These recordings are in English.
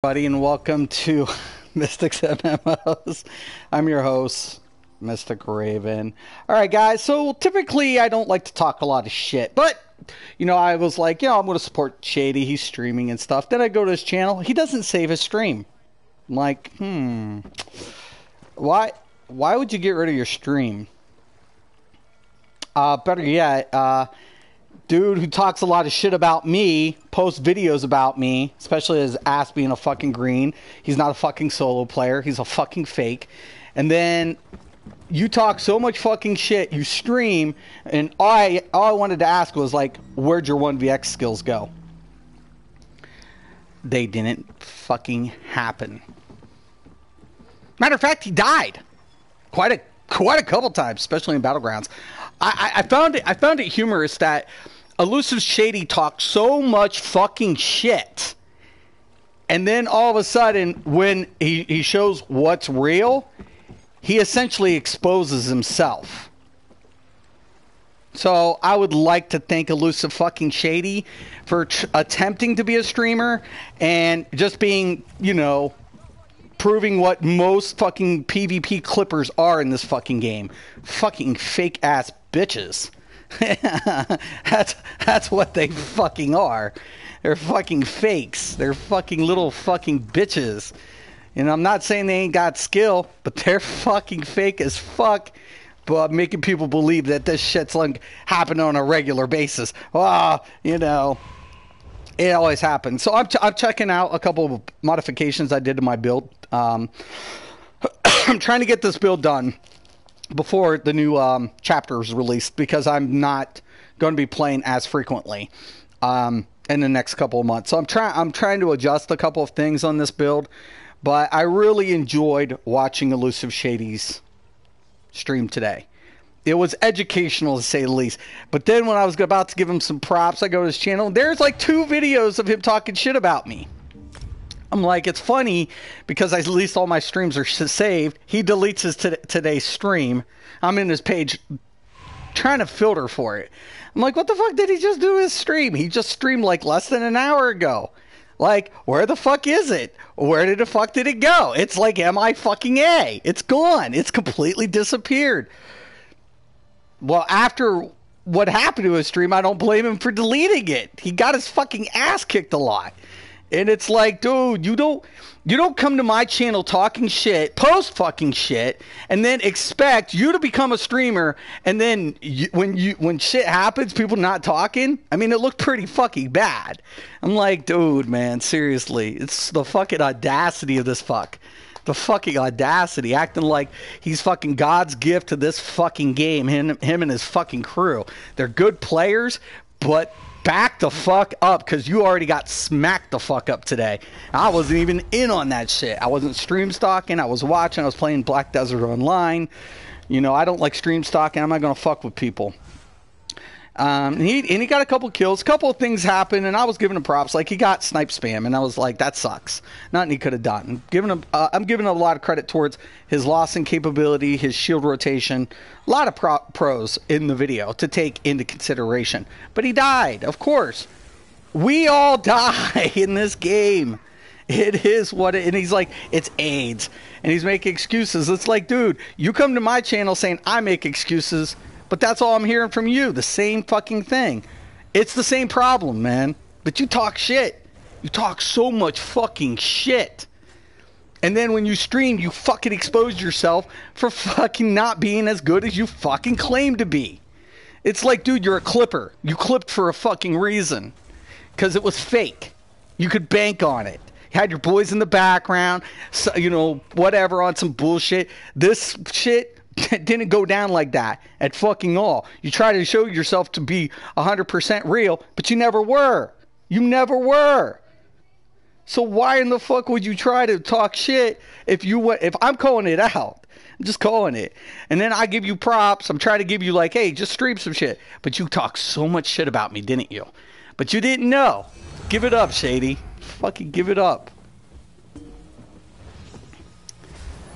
Buddy, and welcome to Mystics MMOs. I'm your host, Mysticraven. Alright guys, so typically I don't like to talk a lot of shit, but I was like, I'm going to support Shady, he's streaming and stuff. Then I go to his channel, he doesn't save his stream. I'm like, why would you get rid of your stream? Better yet, dude who talks a lot of shit about me, posts videos about me, especially his ass being a fucking green. He's not a fucking solo player. He's a fucking fake. And then you talk so much fucking shit, you stream, and all I wanted to ask was, like, where'd your 1vx skills go? They didn't fucking happen. Matter of fact, he died. Quite a couple times, especially in Battlegrounds. I found it humorous that Elusiveshady talked so much fucking shit, and then all of a sudden, when he shows what's real, he essentially exposes himself. So I would like to thank Elusiveshady for attempting to be a streamer and just being, proving what most fucking PvP clippers are in this fucking game. Fucking fake ass bitches. that's what they fucking are. They're fucking fakes. They're fucking little fucking bitches. I'm not saying they ain't got skill, but they're fucking fake as fuck. But making people believe that this shit's like happening on a regular basis. It always happens. So I'm checking out a couple of modifications I did to my build. I'm trying to get this build done before the new chapter is released, because I'm not going to be playing as frequently in the next couple of months. So I'm trying to adjust a couple of things on this build, but I really enjoyed watching Elusiveshady's stream today. It was educational, to say the least. But then when I was about to give him some props, I go to his channel, and there's like 2 videos of him talking shit about me. I'm like, it's funny because at least all my streams are saved. He deletes his today's stream. I'm in his page trying to filter for it. I'm like, what the fuck did he just do his stream? He just streamed like less than an hour ago. Like, where the fuck is it? Where the fuck did it go? It's like MI fucking-A. It's gone. It's completely disappeared. Well, after what happened to his stream, I don't blame him for deleting it. He got his fucking ass kicked a lot. And it's like, dude, you don't come to my channel talking shit, post fucking shit, and then expect you to become a streamer, and then when shit happens, people not talking. I mean, it looked pretty fucking bad. I'm like, dude, man, seriously, it's the fucking audacity of this fuck. The fucking audacity, acting like he's fucking God's gift to this fucking game, him and his fucking crew. They're good players, but back the fuck up, because you already got smacked the fuck up today. I wasn't even in on that shit. I wasn't stream stalking. I was watching. I was playing Black Desert Online. I don't like stream stalking. I'm not going to fuck with people. He got a couple kills. A couple of things happened, and I was giving him props. Like, he got snipe spam, and I was like, that sucks. Nothing he could have done. I'm giving him a lot of credit towards his lossing capability, his shield rotation. A lot of pros in the video to take into consideration. But he died, of course. We all die in this game. It is what it... And he's like, it's AIDS. And he's making excuses. It's like, dude, you come to my channel saying I make excuses, but that's all I'm hearing from you. The same fucking thing. It's the same problem, man. But you talk shit. You talk so much fucking shit. And then when you stream, you fucking expose yourself for fucking not being as good as you fucking claim to be. It's like, dude, you're a clipper. You clipped for a fucking reason. Because it was fake. You could bank on it. You had your boys in the background. So, whatever, on some bullshit. This shit didn't go down like that at fucking all. You try to show yourself to be 100% real, but you never were. You never were. So why in the fuck would you try to talk shit if I'm calling it out? I'm just calling it. And then I give you props. I'm trying to give you like, hey, just stream some shit. But you talk so much shit about me, didn't you? But you didn't know. Give it up, Shady. Fucking give it up.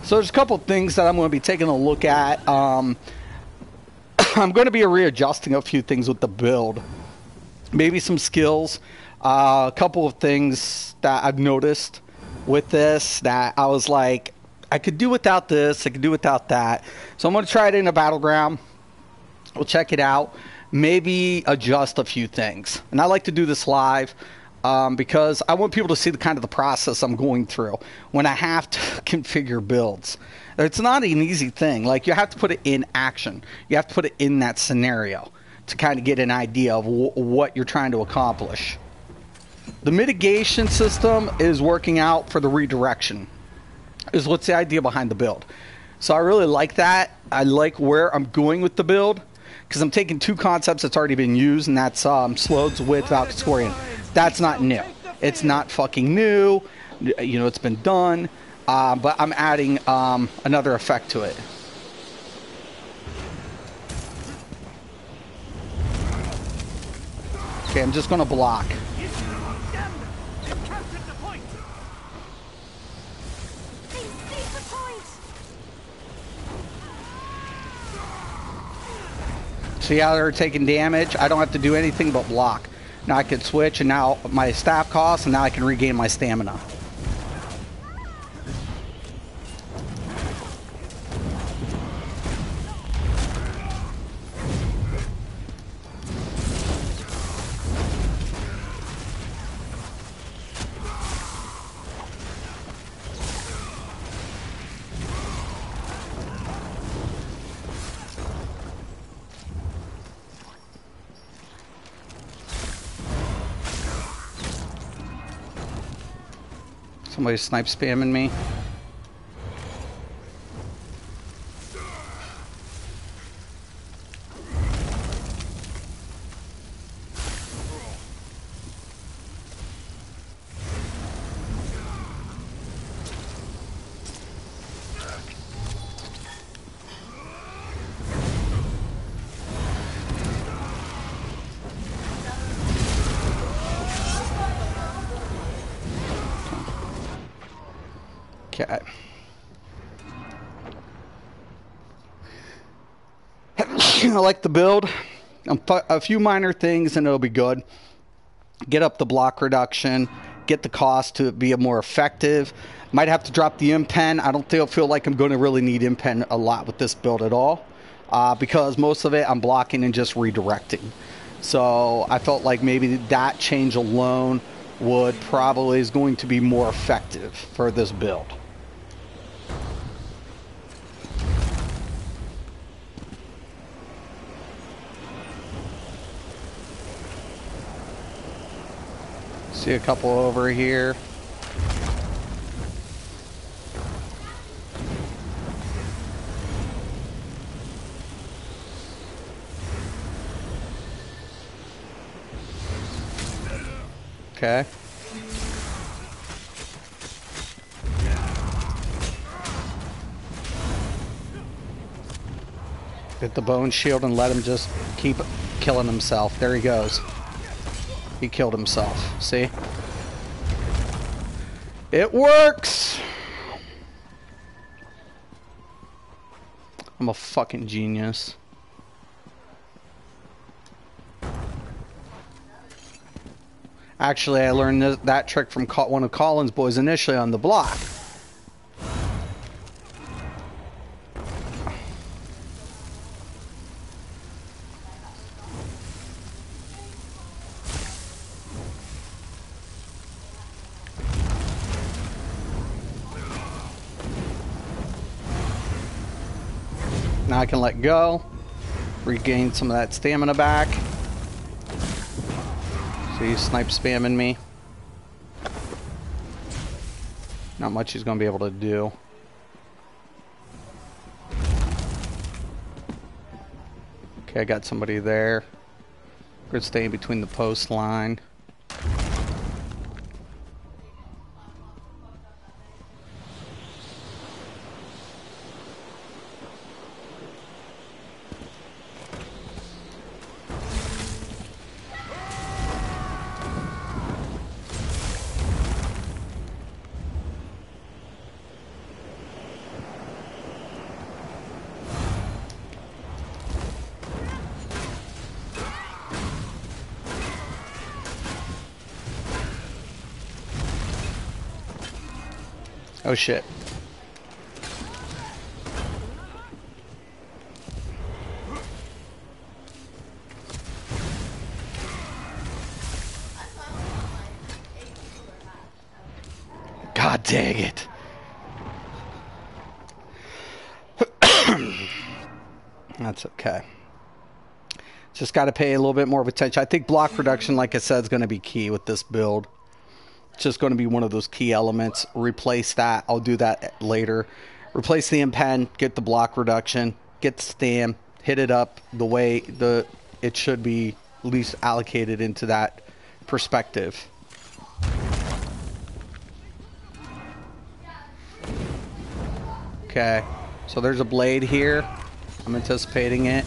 So there's a couple of things that I'm going to be taking a look at. I'm going to be readjusting a few things with the build. Maybe some skills. A couple of things that I've noticed with this that I was like, I could do without this, I could do without that. So I'm going to try it in a battleground. We'll check it out. Maybe adjust a few things. And I like to do this live because I want people to see the kind of the process I'm going through when I have to configure builds. It's not an easy thing. Like, you have to put it in action. You have to put it in that scenario to kind of get an idea of what you're trying to accomplish. The mitigation system is working out for the redirection, is what's the idea behind the build. So I really like that. I like where I'm going with the build because I'm taking two concepts that's already been used, and that's Slode's with Valkastorian. That's not new. It's not fucking new. You know, it's been done. But I'm adding another effect to it. Okay, I'm just going to block. See how they're taking damage? I don't have to do anything but block. Now I can switch, and now my staff costs, and now I can regain my stamina. Somebody snipe spamming me. Okay. I like the build. A few minor things and it'll be good. Get up the block reduction. Get the cost to be more effective. Might have to drop the impen. I don't feel like I'm going to really need impen a lot with this build at all. Because most of it I'm blocking and just redirecting. So I felt like maybe that change alone would probably is going to be more effective for this build. See a couple over here. Okay. Get the bone shield and let him just keep killing himself. There he goes. He killed himself. See? It works! I'm a fucking genius. Actually, I learned that trick from one of Colin's boys initially on the block. Now I can let go, regain some of that stamina back. So he's snipe spamming me. Not much he's going to be able to do. Okay, I got somebody there. We're staying between the post line. Oh shit. God dang it. That's okay. Just got to pay a little bit more of attention. I think block reduction, like I said, is going to be key with this build. It's just going to be one of those key elements. Replace that. I'll do that later. Replace the impen, get the block reduction, get the stam, hit it up the way it should be at least allocated into that perspective. Okay, so there's a blade here. I'm anticipating it.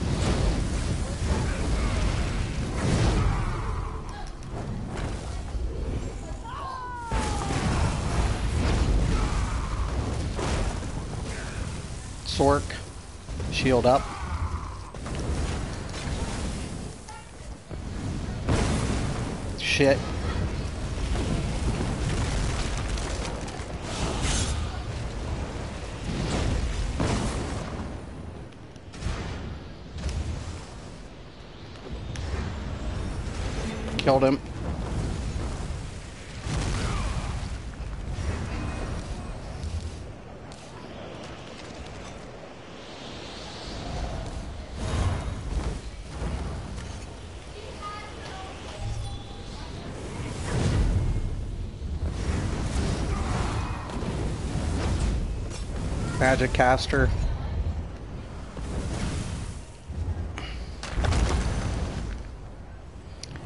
Sork, shield up. Shit. Killed him. Magic caster.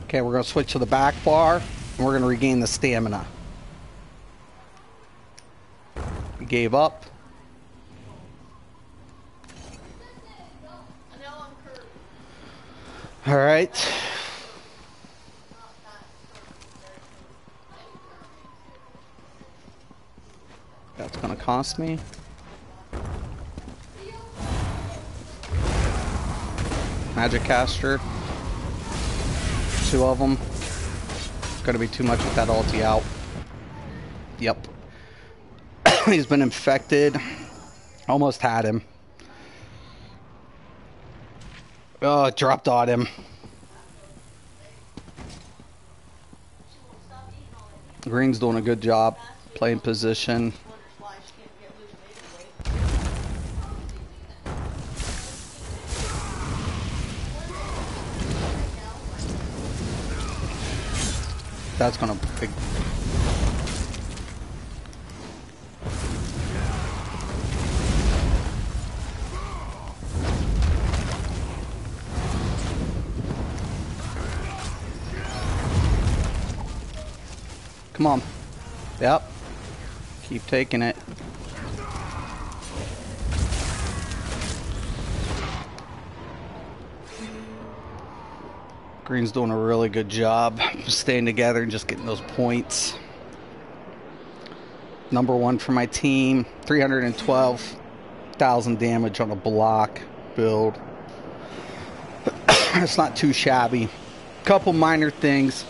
Okay, we're going to switch to the back bar, and we're going to regain the stamina. We gave up. All right. That's going to cost me. Magic caster. 2 of them. It's going to be too much with that ulti out. Yep. He's been infected. Almost had him. Oh, it dropped on him. Green's doing a good job playing position. That's gonna big. Come on. Yep. Keep taking it. Green's doing a really good job staying together and just getting those points. Number 1 for my team. 312,000 damage on a block build. It's not too shabby. Couple minor things.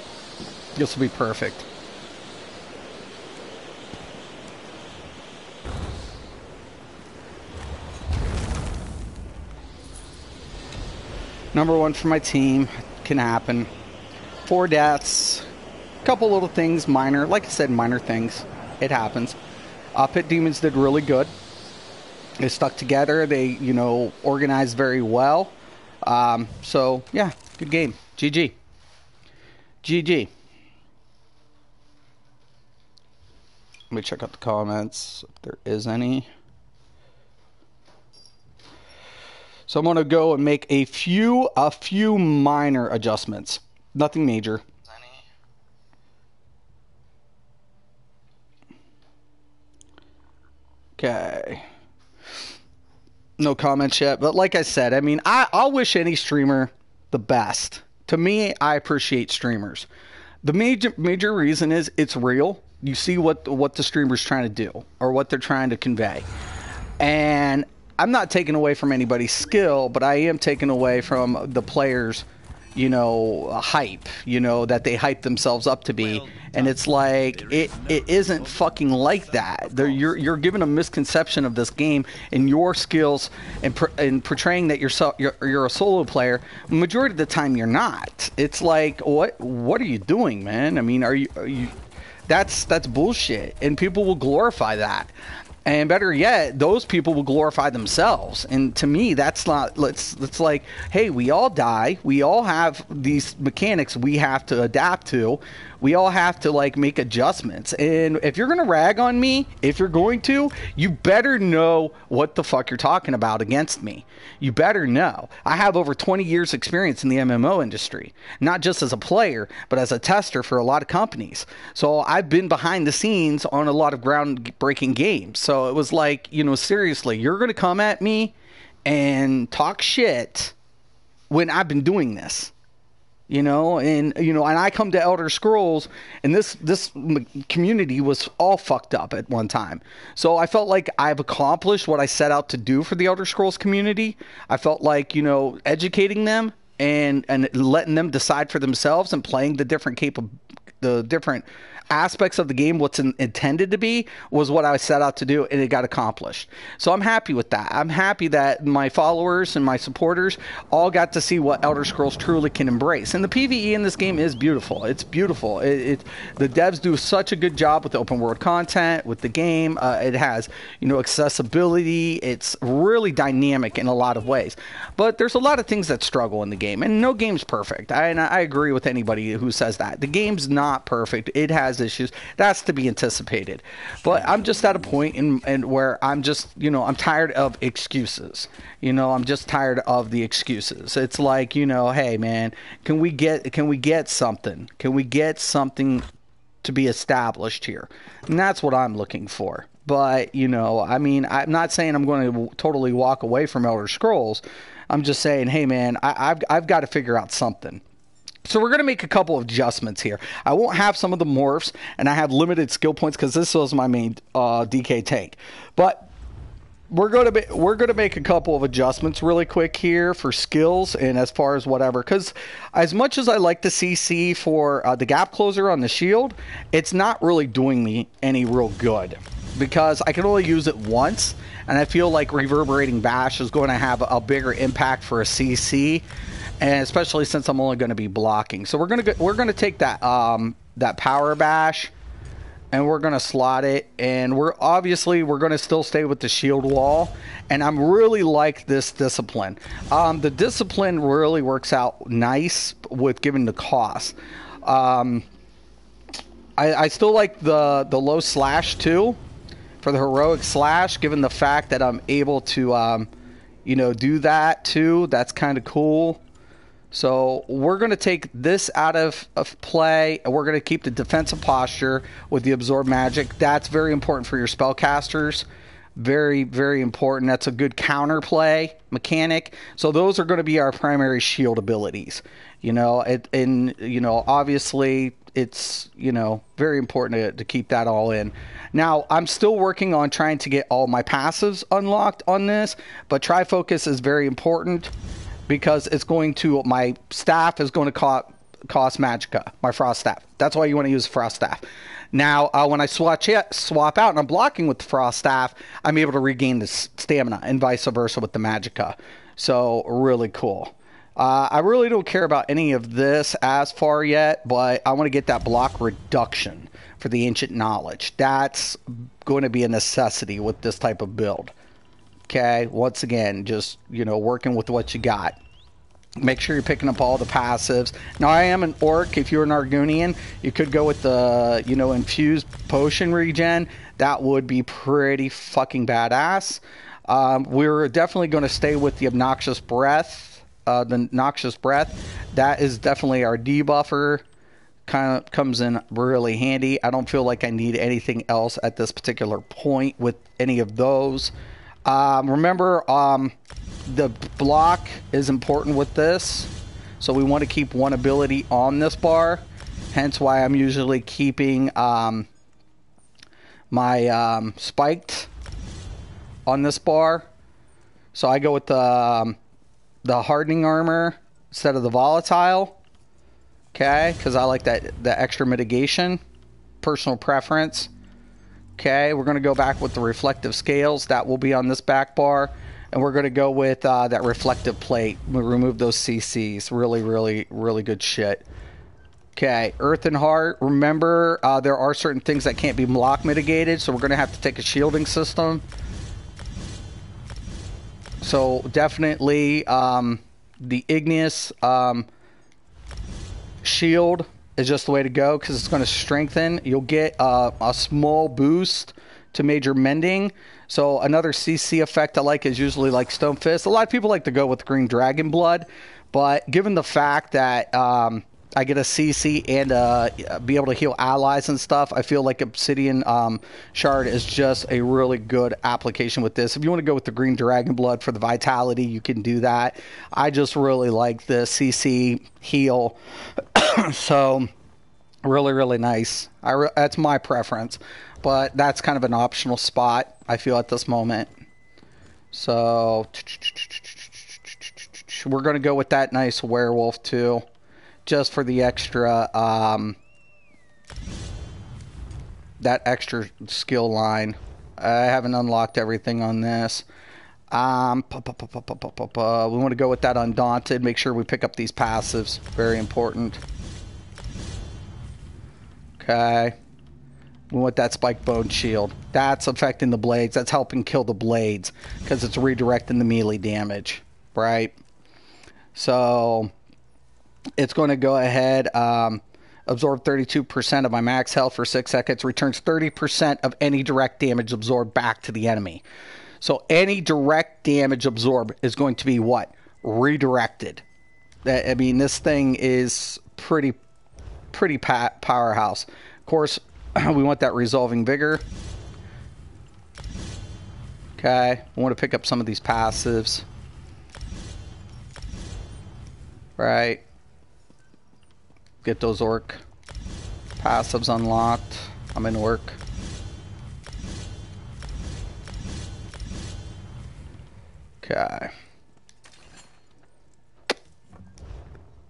This will be perfect. Number 1 for my team. Can happen. 4 deaths. Couple little things, minor. Like I said, minor things. It happens. Pit Demons did really good. They stuck together. They, you know, organized very well. So, yeah, good game. GG. GG. Let me check out the comments if there is any. So I'm going to go and make a few minor adjustments. Nothing major. Okay. No comments yet, but like I said, I mean, I'll wish any streamer the best. To me, I appreciate streamers. The major reason is it's real. You see what the streamer's trying to do or what they're trying to convey. And I'm not taking away from anybody's skill, but I am taking away from the players, you know, hype, you know, that they hype themselves up to be. And it's like, it isn't fucking like that. You're given a misconception of this game and your skills and portraying that you're a solo player. Majority of the time you're not. It's like, what are you doing, man? I mean, are you that's bullshit, and people will glorify that. And better yet, those people will glorify themselves. And to me, that's not, it's like, hey, we all die. We all have these mechanics we have to adapt to. We all have to, like, make adjustments. And if you're going to rag on me, if you're going to, you better know what the fuck you're talking about against me. You better know. I have over 20 years experience in the MMO industry, not just as a player, but as a tester for a lot of companies. So I've been behind the scenes on a lot of groundbreaking games. So it was like, you know, seriously, you're going to come at me and talk shit when I've been doing this. You know, and I come to Elder Scrolls, and this community was all fucked up at one time. So I felt like I've accomplished what I set out to do for the Elder Scrolls community. I felt like, you know, educating them and letting them decide for themselves and playing the different aspects of the game, what's intended to be, was what I set out to do, and it got accomplished. So I'm happy with that. I'm happy that my followers and my supporters all got to see what Elder Scrolls truly can embrace. And the PvE in this game is beautiful. It's beautiful. The devs do such a good job with the open world content, with the game. It has, you know, accessibility. It's really dynamic in a lot of ways. But there's a lot of things that struggle in the game, and no game's perfect. I agree with anybody who says that. The game's not perfect. It has issues. That's to be anticipated. But I'm just at a point in where I'm just, you know, I'm tired of excuses. You know, I'm just tired of the excuses. It's like, you know, hey man, can we get something? Can we get something to be established here? And that's what I'm looking for. But, you know, I mean, I'm not saying I'm going to totally walk away from Elder Scrolls. I'm just saying, hey man, I've got to figure out something. So we're going to make a couple of adjustments here. I won't have some of the morphs, and I have limited skill points because this was my main DK tank. But we're going to make a couple of adjustments really quick here for skills and as far as whatever. Because as much as I like the CC for the gap closer on the shield, it's not really doing me any real good because I can only use it once, and I feel like reverberating bash is going to have a bigger impact for a CC. And especially since I'm only going to be blocking, so we're gonna take that that power bash, and we're gonna slot it, and we're gonna still stay with the shield wall. And I'm really like this discipline. The discipline really works out nice with giving the cost. I still like the low slash too for the heroic slash, given the fact that I'm able to you know, do that too. That's kind of cool. So we're going to take this out of play, and we're going to keep the defensive posture with the absorb magic. That's very important for your spellcasters. Very, very important. That's a good counterplay mechanic. So those are going to be our primary shield abilities. You know, and you know, obviously it's, you know, very important to keep that all in. Now, I'm still working on trying to get all my passives unlocked on this, but Trifocus is very important. Because it's going to, my staff is going to cost Magicka, my Frost Staff. That's why you want to use Frost Staff. Now, when I swap out and I'm blocking with the Frost Staff, I'm able to regain the stamina, and vice versa with the Magicka. So, really cool. I really don't care about any of this as far yet, but I want to get that block reduction for the Ancient Knowledge. That's going to be a necessity with this type of build. Okay, once again, just, you know, working with what you got. Make sure you're picking up all the passives. Now, I am an orc. If you're an Argonian, you could go with the, you know, infused potion regen. That would be pretty fucking badass. We're definitely going to stay with the obnoxious breath. The noxious breath. That is definitely our debuffer. Kind of comes in really handy. I don't feel like I need anything else at this particular point with any of those. Remember, the block is important with this, so we want to keep one ability on this bar, hence why I'm usually keeping my spiked on this bar. So I go with the hardening armor instead of the volatile. Okay, because I like that the extra mitigation. Personal preference. Okay, we're going to go back with the reflective scales. That will be on this back bar. And we're going to go with that reflective plate. We'll remove those CCs. Really, really, really good shit. Okay, Earth and Heart. Remember, there are certain things that can't be block mitigated, so we're going to have to take a shielding system. So definitely the igneous shield is just the way to go because it's going to strengthen. You'll get a small boost to major mending. So another CC effect I like is usually like Stone Fist. A lot of people like to go with Green Dragon Blood, but given the fact that I get a CC and be able to heal allies and stuff, I feel like Obsidian Shard is just a really good application with this. If you want to go with the Green Dragon Blood for the vitality, you can do that. I just really like the CC heal. So really, really nice. That's my preference, but that's kind of an optional spot, I feel, at this moment. So we're going to go with that nice werewolf too, just for the extra that extra skill line. I haven't unlocked everything on this. We want to go with that Undaunted. Make sure we pick up these passives. Very important. Okay. We want that Spike Bone Shield. That's affecting the blades. That's helping kill the blades because it's redirecting the melee damage. Right? So it's going to go ahead, absorb 32% of my max health for 6 seconds. Returns 30% of any direct damage absorbed back to the enemy. So any direct damage absorbed is going to be what? Redirected. I mean, this thing is pretty powerhouse. Of course, we want that Resolving Vigor. Okay, we want to pick up some of these passives. Right. Get those orc passives unlocked. I'm in orc. Okay.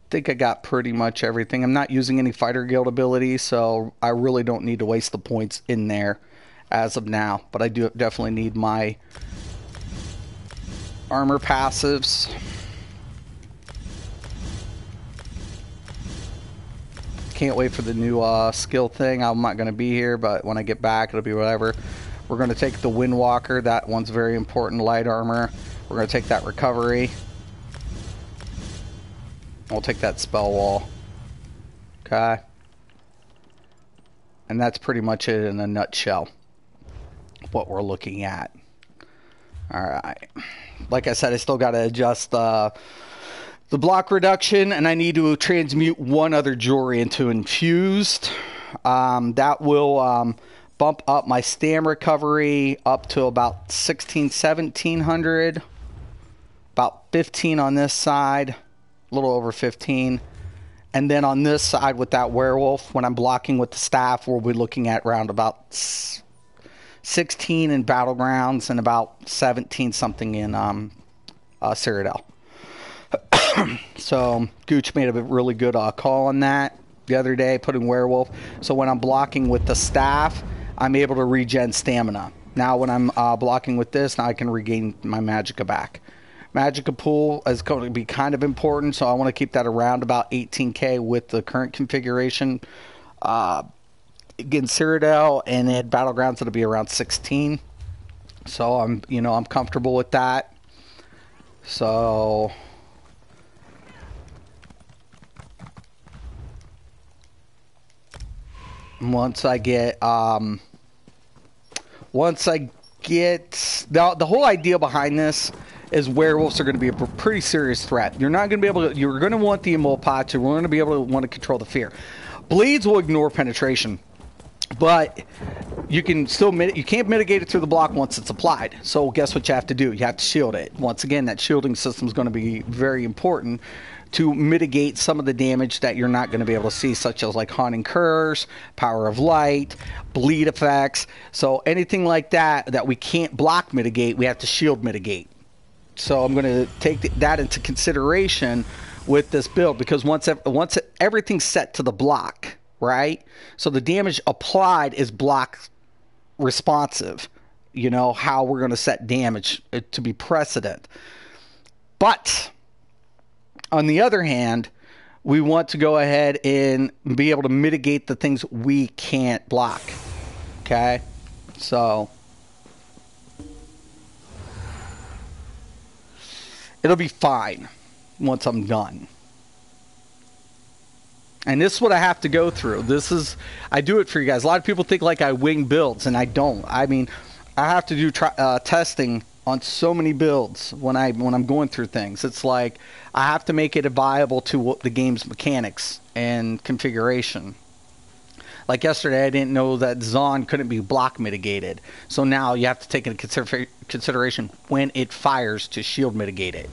Think I got pretty much everything. I'm not using any fighter guild abilities, so I really don't need to waste the points in there as of now. But I do definitely need my armor passives. Can't wait for the new skill thing. I'm not going to be here, but when I get back, it'll be whatever. We're going to take the Windwalker. That one's very important. Light armor. We're going to take that recovery. We'll take that spell wall. Okay. And that's pretty much it in a nutshell. What we're looking at. Alright. Like I said, I still got to adjust the block reduction, and I need to transmute one other jewelry into infused. That will bump up my stam recovery up to about 1700. About 15 on this side. A little over 15. And then on this side with that werewolf, when I'm blocking with the staff, we'll be looking at around about 16 in Battlegrounds and about 17 something in Cyrodiil. So Gooch made a really good call on that the other day, putting werewolf. So when I'm blocking with the staff, I'm able to regen stamina. Now when I'm blocking with this, now I can regain my magicka back. Magicka pool is going to be kind of important, so I want to keep that around about 18k with the current configuration. Again, Cyrodiil and at Battlegrounds it'll be around 16. So I'm comfortable with that. So once I get the whole idea behind this is werewolves are going to be a pretty serious threat. You're not going to be able to. You're going to want the Immolpot. You're going to be able to want to control the fear. Bleeds will ignore penetration, but you can still you can't mitigate it through the block once it's applied. So guess what you have to do? You have to shield it. Once again, that shielding system is going to be very important to mitigate some of the damage that you're not going to be able to see, such as like Haunting Curse, Power of Light, bleed effects. So anything like that we can't block mitigate, we have to shield mitigate. So I'm going to take that into consideration with this build, because once everything's set to the block, right? So the damage applied is block responsive. You know how we're going to set damage to be precedent. But on the other hand, we want to go ahead and be able to mitigate the things we can't block. Okay? So it'll be fine once I'm done. And this is what I have to go through. I do it for you guys. A lot of people think like I wing builds, and I don't. I mean, I have to do testing on so many builds when I'm going through things. It's like I have to make it viable to the game's mechanics and configuration. Like yesterday, I didn't know that Zon couldn't be block mitigated. So now you have to take into consideration when it fires to shield mitigate it.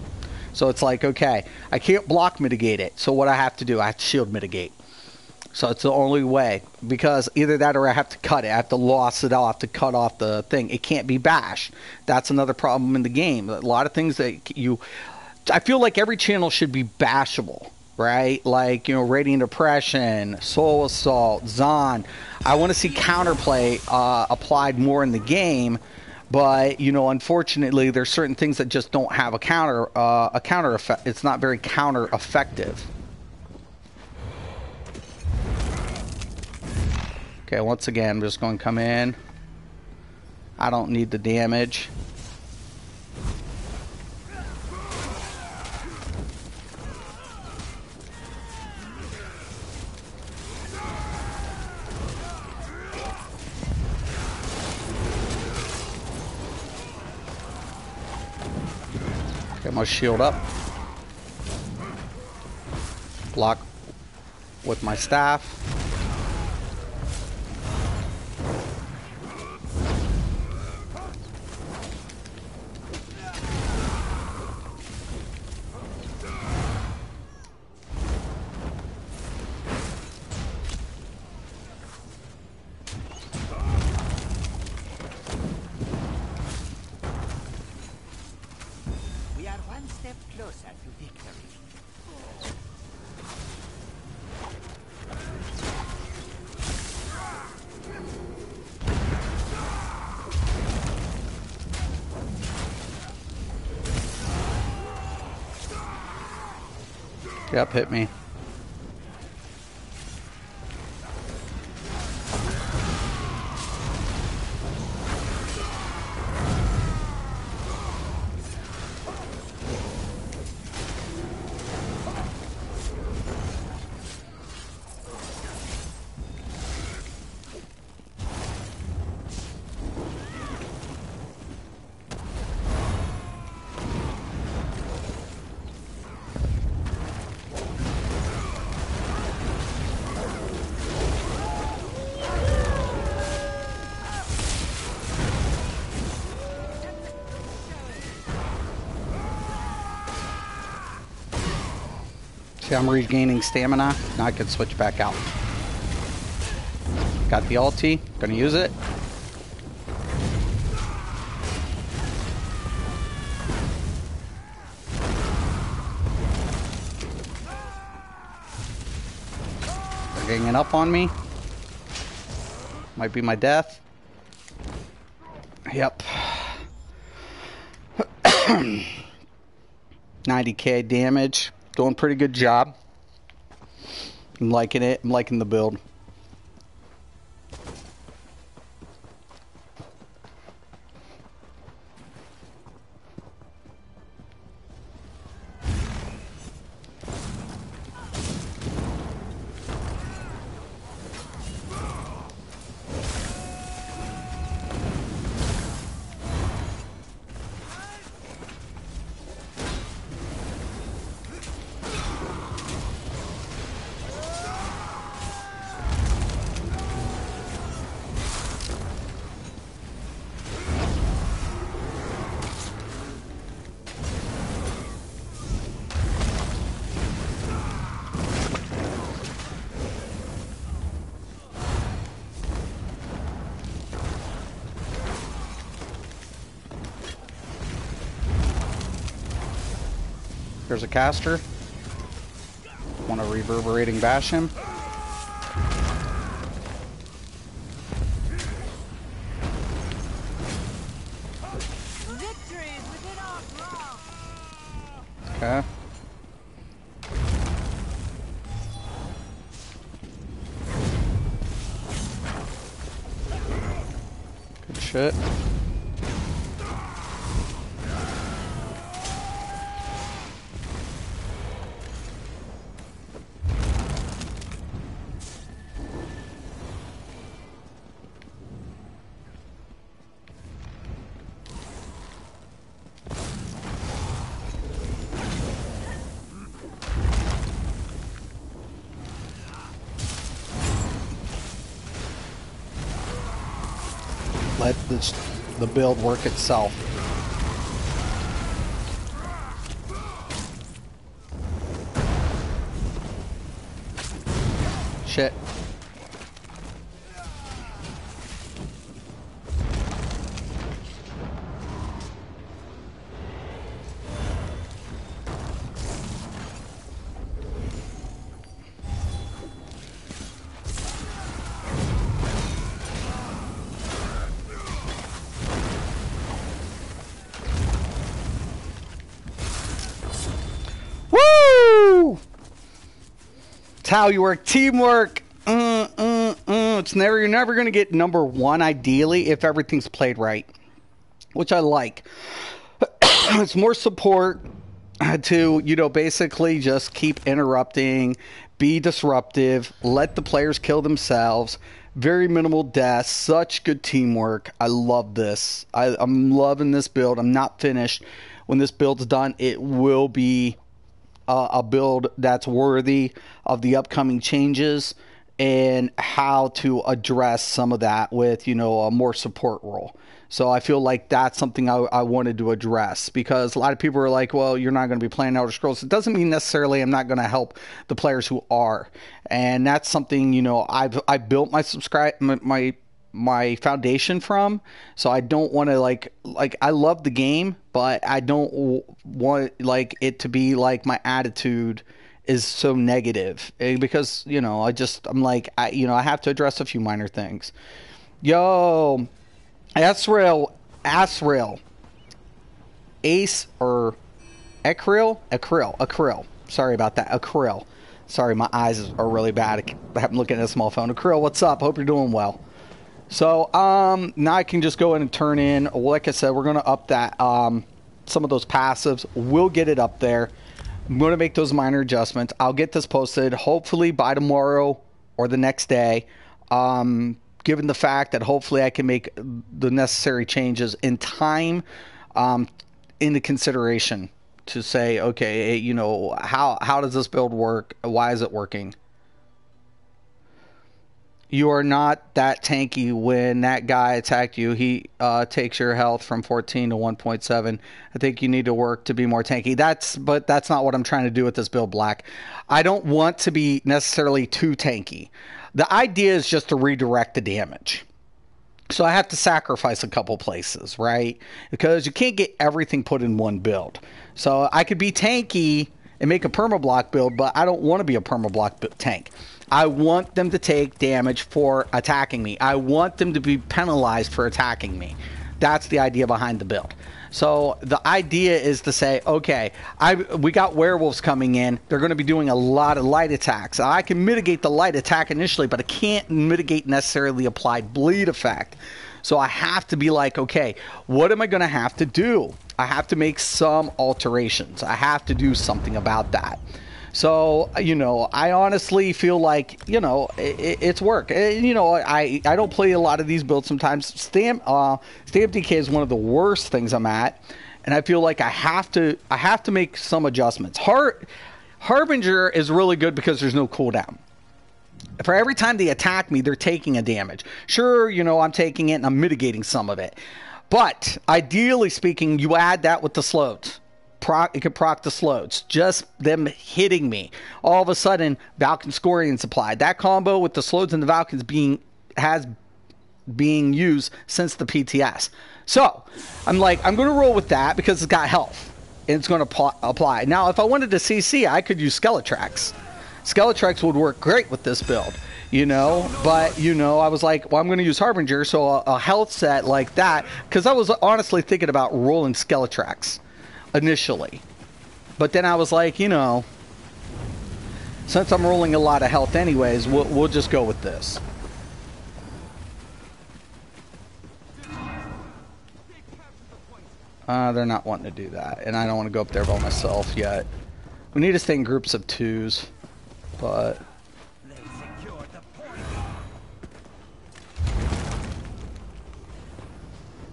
So it's like, okay, I can't block mitigate it. So what I have to do, I have to shield mitigate. So it's the only way. Because either that or I have to cut it. I have to loss it off to cut off the thing. It can't be bash. That's another problem in the game. A lot of things that I feel like every channel should be bashable. Right? Like, Radiant Oppression, Soul Assault, Zon. I want to see counterplay applied more in the game. But, unfortunately, there's certain things that just don't have a counter effect. It's not very counter effective. Okay, once again, I'm just going to come in. I don't need the damage. Get my shield up. Block with my staff. Yep, hit me. See, I'm regaining stamina. Now I can switch back out. Got the ulti. Gonna use it. They're ganging up on me. Might be my death. Yep. 90k damage. Doing a pretty good job. I'm liking it. I'm liking the build. There's a caster. want to reverberating bash him. Okay. Good shit. Let the build work itself. Shit. How you work, teamwork. It's never, you're never going to get number one, ideally, if everything's played right, which I like. It's more support to, you know, basically just keep interrupting, be disruptive, let the players kill themselves. Very minimal deaths, such good teamwork. I love this. I'm loving this build. I'm not finished. When this build's done, it will be a build that's worthy of the upcoming changes and how to address some of that with, you know, a more support role. So I feel like that's something I wanted to address, because a lot of people are like, well, you're not going to be playing Elder Scrolls. It doesn't mean necessarily I'm not going to help the players who are. And that's something, you know, I built my foundation from. So I don't want to like I love the game, but I don't want like it to be like my attitude is so negative, because, you know, I'm like, I have to address a few minor things. Yo, Asriel, Ace or Acril. Sorry about that, Acril. Sorry, my eyes are really bad. I'm looking at a small phone. Acril, what's up? Hope you're doing well. So, now I can just go in and turn in, like I said, we're going to up that, some of those passives. We'll get it up there. I'm going to make those minor adjustments. I'll get this posted hopefully by tomorrow or the next day. Given the fact that hopefully I can make the necessary changes in time, into consideration to say, okay, you know, how does this build work? Why is it working? You are not that tanky. When that guy attacked you, he takes your health from 14 to 1.7. I think you need to work to be more tanky. But that's not what I'm trying to do with this build, Black. I don't want to be necessarily too tanky. The idea is just to redirect the damage. So I have to sacrifice a couple places, right? Because you can't get everything put in one build. So I could be tanky and make a permablock build, but I don't want to be a permablock tank. I want them to take damage for attacking me. I want them to be penalized for attacking me. That's the idea behind the build. So the idea is to say, okay, we got werewolves coming in. They're going to be doing a lot of light attacks. I can mitigate the light attack initially, but I can't mitigate necessarily the applied bleed effect. So I have to be like, okay, what am I going to have to do? I have to make some alterations. I have to do something about that. So, you know, I honestly feel like, you know, it's work. You know, I don't play a lot of these builds sometimes. Stamp DK is one of the worst things I'm at, and I feel like I have to make some adjustments. Harbinger is really good because there's no cooldown. For every time they attack me, they're taking a damage. Sure, you know, I'm taking it and I'm mitigating some of it. But ideally speaking, you add that with the slows. It could proc the slows. Just them hitting me. All of a sudden, Valken Scorian's applied. That combo with the slows and the Valkens being used since the PTS. So, I'm like, I'm going to roll with that because it's got health. And it's going to apply. Now, if I wanted to CC, I could use Skeletrax. Skeletrex would work great with this build, you know, but, you know, I was like, well, I'm going to use Harbinger, so a health set like that, because I was honestly thinking about rolling Skeletrex initially. But then I was like, you know, since I'm rolling a lot of health anyways, we'll just go with this. They're not wanting to do that, and I don't want to go up there by myself yet. We need to stay in groups of 2s, but...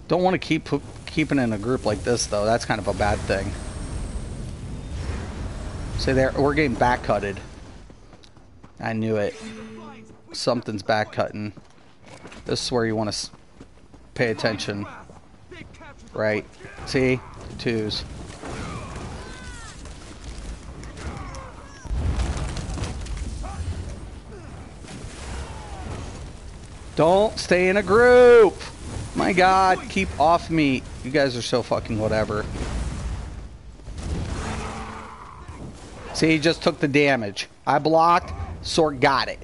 Don't want to keep keeping in a group like this, though. That's kind of a bad thing. See, there, we're getting back-cutted. I knew it. Something's back-cutting. This is where you want to pay attention. Right. See? 2s. Don't stay in a group! My God, keep off me. You guys are so fucking whatever. See, he just took the damage. I blocked, Sork got it.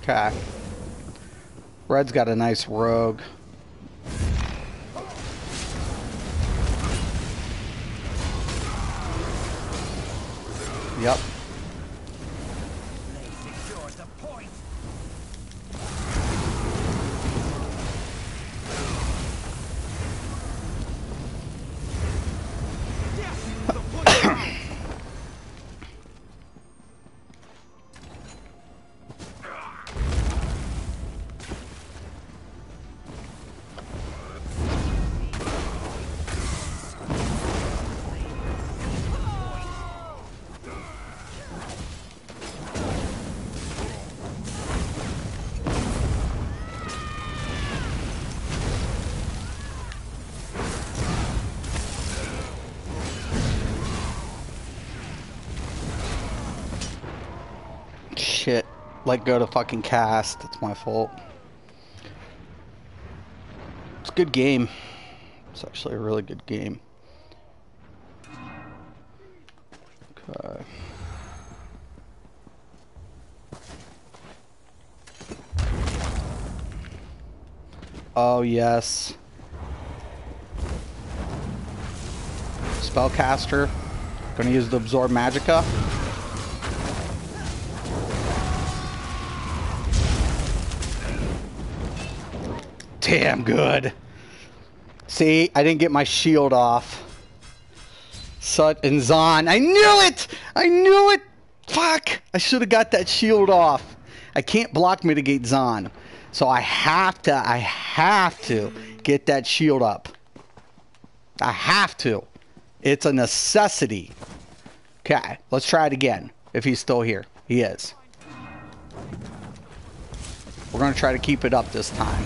Okay. Red's got a nice rogue. Yep. Shit. Let go to fucking cast. That's my fault. It's a good game. It's actually a really good game. Okay. Oh, yes. Spellcaster. Gonna use the Absorb Magicka. Damn good. See, I didn't get my shield off. And Zahn. I knew it! I knew it! Fuck! I should have got that shield off. I can't block mitigate Zahn. So I have to get that shield up. I have to. It's a necessity. Okay, let's try it again. If he's still here. He is. We're going to try to keep it up this time.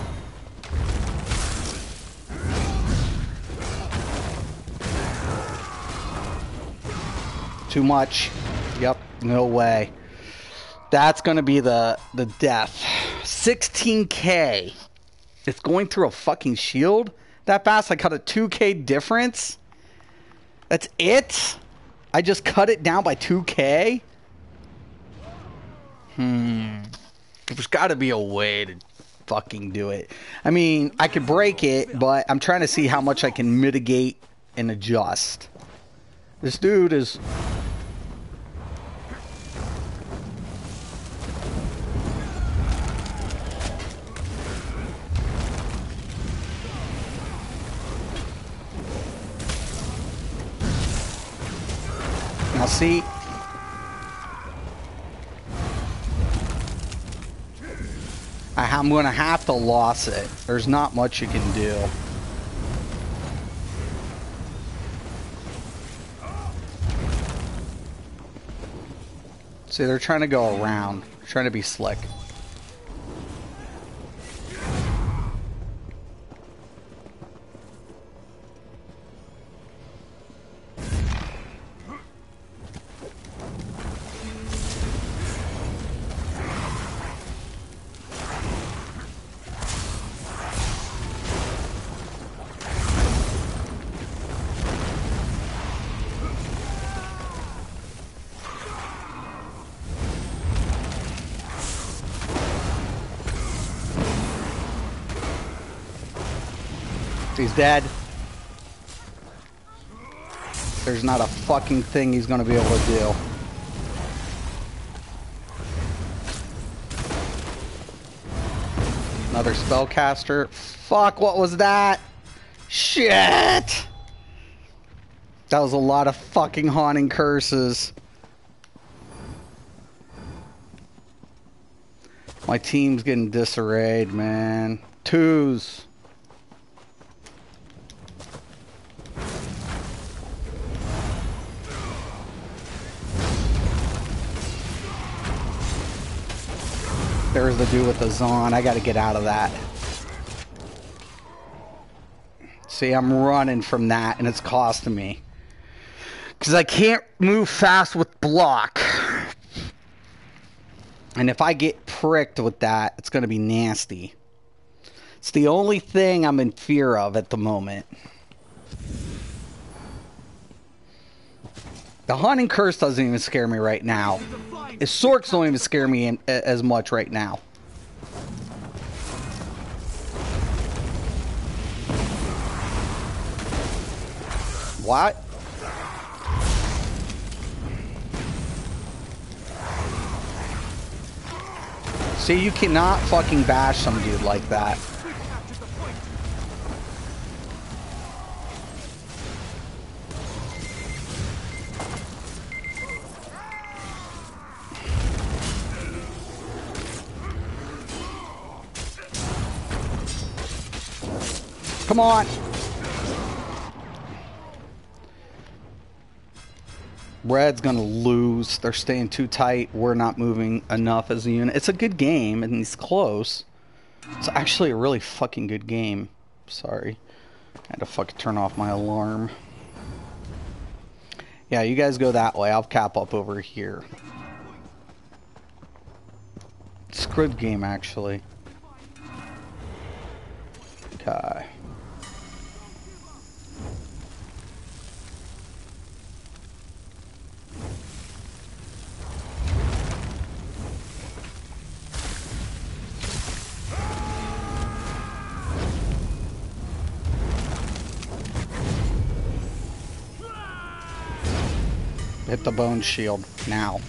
Too much. Yep, no way. That's going to be the death. 16k. It's going through a fucking shield that fast. I cut a 2k difference. That's it? I just cut it down by 2k? There's got to be a way to fucking do it. I mean, I could break it, but I'm trying to see how much I can mitigate and adjust. This dude is... Now see... I'm going to have to loss it. There's not much you can do. See, they're trying to go around. Trying to be slick. He's dead. There's not a fucking thing he's gonna be able to do. Another spellcaster. Fuck, what was that? Shit! That was a lot of fucking haunting curses. My team's getting disarrayed, man. Twos. There's the dude with the Zon. I gotta get out of that. See, I'm running from that and it's costing me. Because I can't move fast with block. And if I get pricked with that, it's gonna be nasty. It's the only thing I'm in fear of at the moment. The Haunting Curse doesn't even scare me right now. His Sorks don't even scare me as much right now. What? See, you cannot fucking bash some dude like that. Come on. Red's gonna lose. They're staying too tight. We're not moving enough as a unit. It's a good game, and it's close. It's actually a really fucking good game. Sorry. I had to fucking turn off my alarm. Yeah, you guys go that way. I'll cap up over here. It's a good game, actually. Okay. Hit the bone shield now.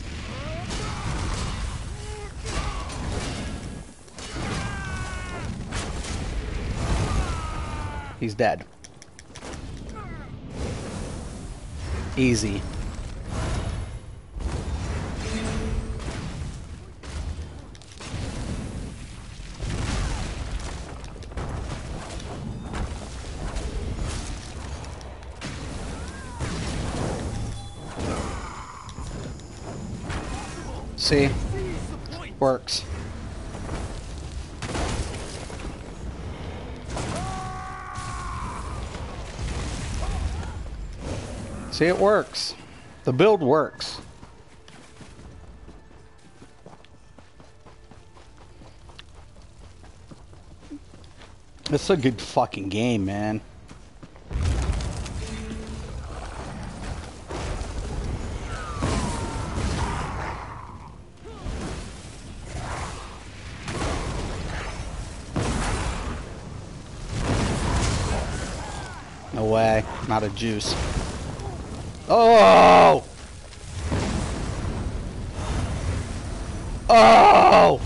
He's dead. Easy. See? Works. See, it works. The build works. It's a good fucking game, man. No way. I'm out of juice. Oh! Oh!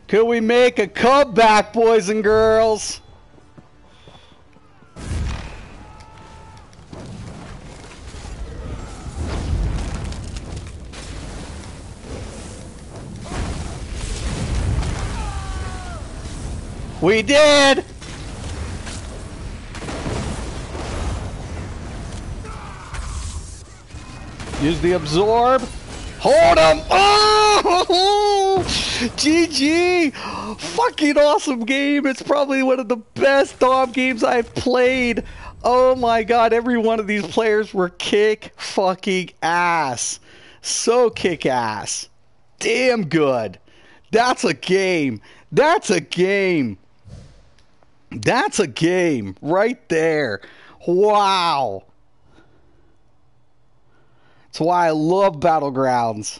Could we make a comeback, boys and girls? We did! Use the absorb. Hold him! Oh! GG! Fucking awesome game. It's probably one of the best Dom games I've played. Oh my god, every one of these players were kick fucking ass. So kick ass. Damn good. That's a game. That's a game. That's a game right there. Wow. That's why I love Battlegrounds.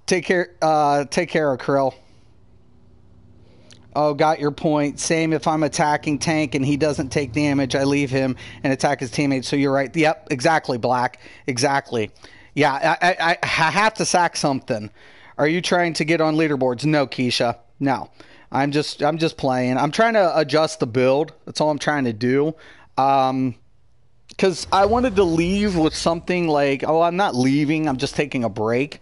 Take care of Krill. Oh, got your point. Same if I'm attacking tank and he doesn't take damage, I leave him and attack his teammates. So you're right. Yep, exactly, Black. Exactly. Yeah, I have to sack something. Are you trying to get on leaderboards? No, Keisha. No. I'm just playing. I'm trying to adjust the build. That's all I'm trying to do. Because I wanted to leave with something like, oh, I'm not leaving. I'm just taking a break.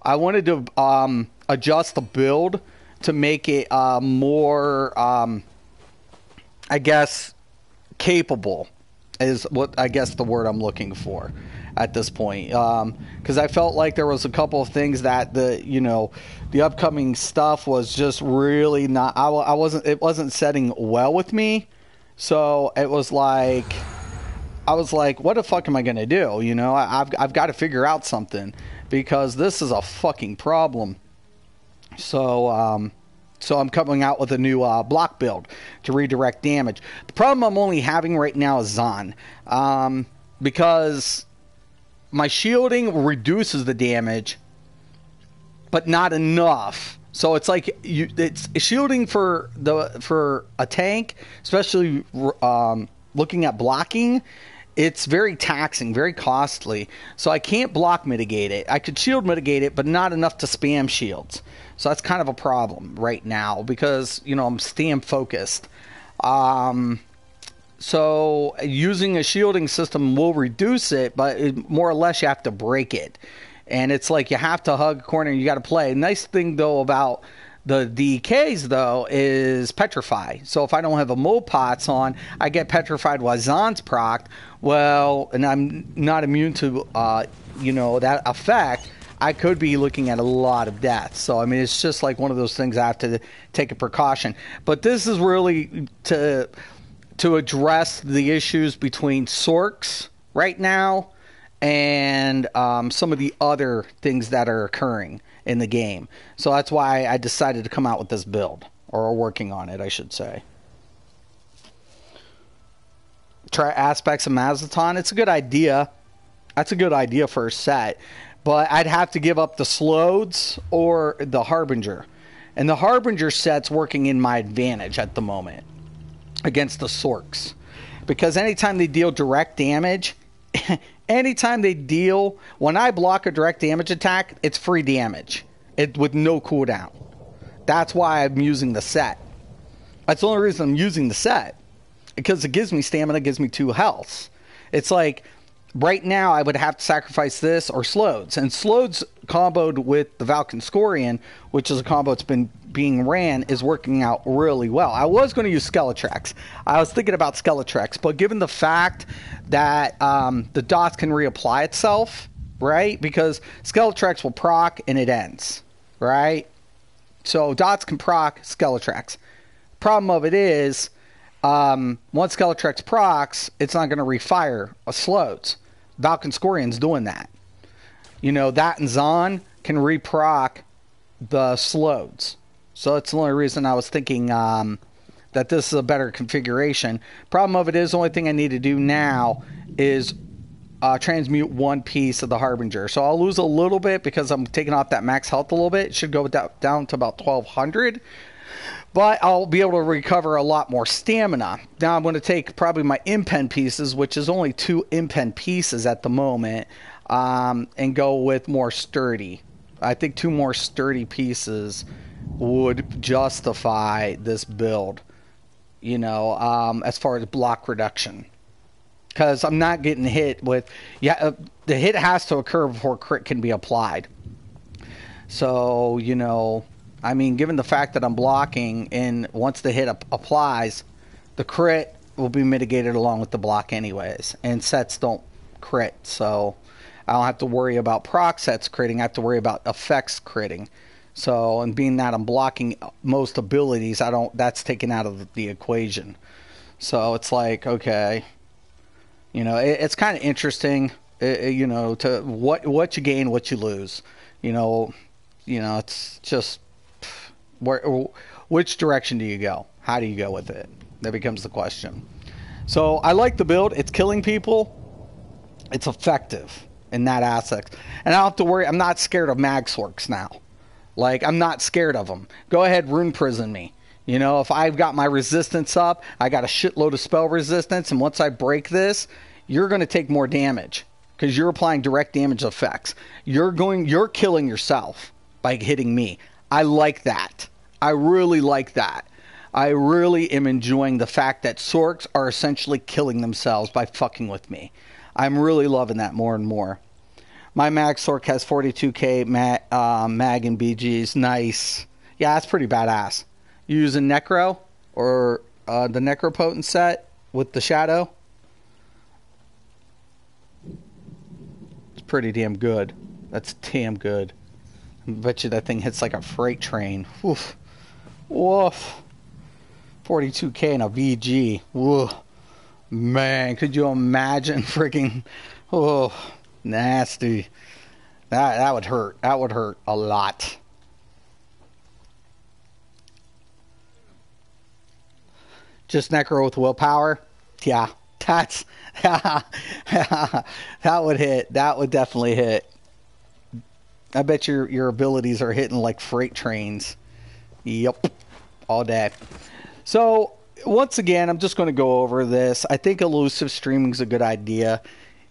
I wanted to adjust the build to make it more, I guess, capable is what I guess the word I'm looking for at this point. Because I felt like there was a couple of things that the upcoming stuff was just really not. It wasn't setting well with me. So it was like, I was like, what the fuck am I gonna do? I've got to figure out something because this is a fucking problem. So I'm coming out with a new block build to redirect damage. The problem I'm only having right now is Zon, because my shielding reduces the damage, but not enough. So it's like it's shielding for a tank, especially looking at blocking. It's very taxing, very costly. So I can't block mitigate it. I could shield mitigate it, but not enough to spam shields. So that's kind of a problem right now because, I'm spam focused. So using a shielding system will reduce it, but more or less you have to break it. And it's like you have to hug a corner and you got to play. Nice thing, though, about the DKs, though, is Petrify. So if I don't have a Mold Pots on, I get Petrified while Zon's procced. Well, and I'm not immune to, that effect. I could be looking at a lot of deaths. So, I mean, it's just like one of those things I have to take a precaution. But this is really to address the issues between Sorks right now and some of the other things that are occurring in the game. So that's why I decided to come out with this build, or working on it, I should say. Try aspects of Mazaton. It's a good idea. That's a good idea for a set. But I'd have to give up the Slodes or the Harbinger. And the Harbinger set's working in my advantage at the moment against the Sorks. Because anytime they deal direct damage, when I block a direct damage attack, it's free damage. With no cooldown. That's why I'm using the set. That's the only reason I'm using the set. Because it gives me stamina, gives me 2 health. It's like, right now I would have to sacrifice this or Slodes. And Slodes comboed with the Valkynscorian, which is a combo that's been being ran, is working out really well. I was going to use Skeletrex. I was thinking about Skeletrex, but given the fact that the dots can reapply itself, right? Because Skeletrex will proc and it ends, right? So dots can proc Skeletrex. Problem of it is, once Skeletrex procs, it's not going to refire a Slodes. Valkynscorian's doing that. That and Zon can reproc the Slodes. So that's the only reason I was thinking that this is a better configuration. Problem of it is, the only thing I need to do now is transmute 1 piece of the Harbinger. So I'll lose a little bit because I'm taking off that max health a little bit. It should go down to about 1200. But I'll be able to recover a lot more stamina. Now I'm going to take probably my impen pieces, which is only 2 impen pieces at the moment, and go with more sturdy. I think 2 more sturdy pieces would justify this build, as far as block reduction. Because I'm not getting hit with... the hit has to occur before crit can be applied. So, I mean, given the fact that I'm blocking, and once the hit applies, the crit will be mitigated along with the block anyways. And sets don't crit, so I don't have to worry about proc sets critting. I have to worry about effects critting. So, and being that I'm blocking most abilities, that's taken out of the equation. So it's like, okay, you know, it's kind of interesting, you know, to what you gain, what you lose. You know, it's just which direction do you go? How do you go with it? That becomes the question. So I like the build. It's killing people. It's effective in that aspect. And I don't have to worry. I'm not scared of Magsorks now. Like, I'm not scared of them. Go ahead, Rune Prison me. You know, if I've got my resistance up, I got a shitload of spell resistance, and once I break this, you're going to take more damage because you're applying direct damage effects. You're killing yourself by hitting me. I like that. I really like that. I really am enjoying the fact that Sorks are essentially killing themselves by fucking with me. I'm really loving that more and more. My Mag Sork has 42k mag and BGs. Nice. Yeah, that's pretty badass. You using Necro or the Necropotent set with the Shadow? It's pretty damn good. That's damn good. I bet you that thing hits like a freight train. Woof. Woof. 42k and a VG. Woof. Man, could you imagine freaking... Oh, nasty. That would hurt. That would hurt a lot. Just Necro with willpower? Yeah. That would hit. That would definitely hit. I bet your abilities are hitting like freight trains. Yep. All day. So, once again, I'm just going to go over this. I think elusive streaming is a good idea.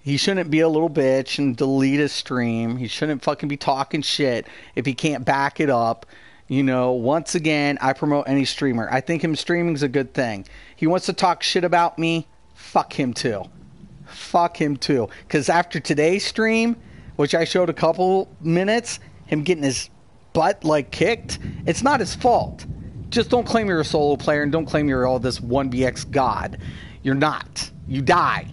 He shouldn't be a little bitch and delete his stream. He shouldn't fucking be talking shit if he can't back it up. You know, once again, I promote any streamer. I think him streaming is a good thing. He wants to talk shit about me. Fuck him too. Fuck him too. Because after today's stream, which I showed a couple minutes, him getting his butt like kicked, it's not his fault. Just don't claim you're a solo player and don't claim you're all this 1BX god. You're not. You die.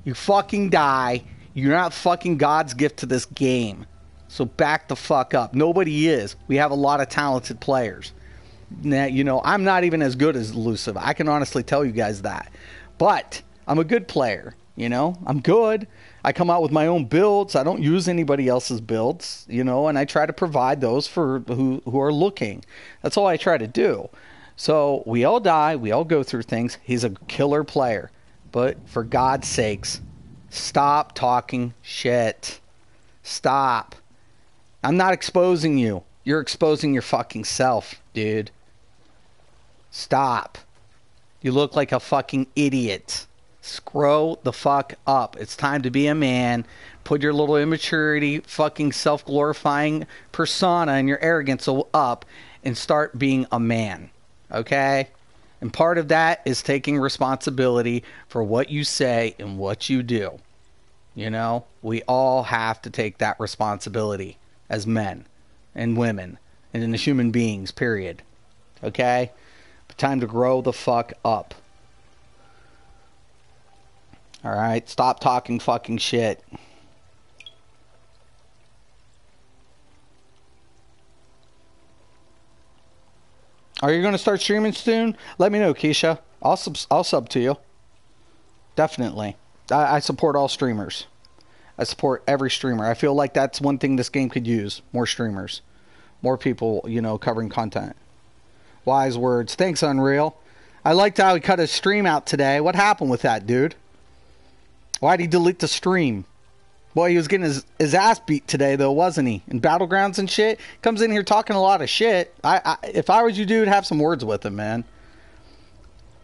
You fucking die. You're not fucking God's gift to this game. So back the fuck up. Nobody is. We have a lot of talented players. Now, you know, I'm not even as good as Elusive. I can honestly tell you guys that. But I'm a good player. You know, I'm good. I come out with my own builds. I don't use anybody else's builds, you know, and I try to provide those for who are looking. That's all I try to do. So we all die. We all go through things. He's a killer player. But for God's sakes, stop talking shit. Stop. I'm not exposing you. You're exposing your fucking self, dude. Stop. You look like a fucking idiot. Scroll the fuck up. It's time to be a man. Put your little immaturity, fucking self-glorifying persona and your arrogance up and start being a man. Okay? And part of that is taking responsibility for what you say and what you do. You know? We all have to take that responsibility as men and women and as human beings, period. Okay? But time to grow the fuck up. Alright, stop talking fucking shit. Are you going to start streaming soon? Let me know, Keisha. I'll sub to you. Definitely. I support all streamers. I support every streamer. I feel like that's one thing this game could use. More streamers. More people, you know, covering content. Wise words. Thanks, Unreal. I liked how he cut his stream out today. What happened with that, dude? Why'd he delete the stream? Boy, he was getting his ass beat today, though, wasn't he? In Battlegrounds and shit. Comes in here talking a lot of shit. If I was you, dude, have some words with him, man.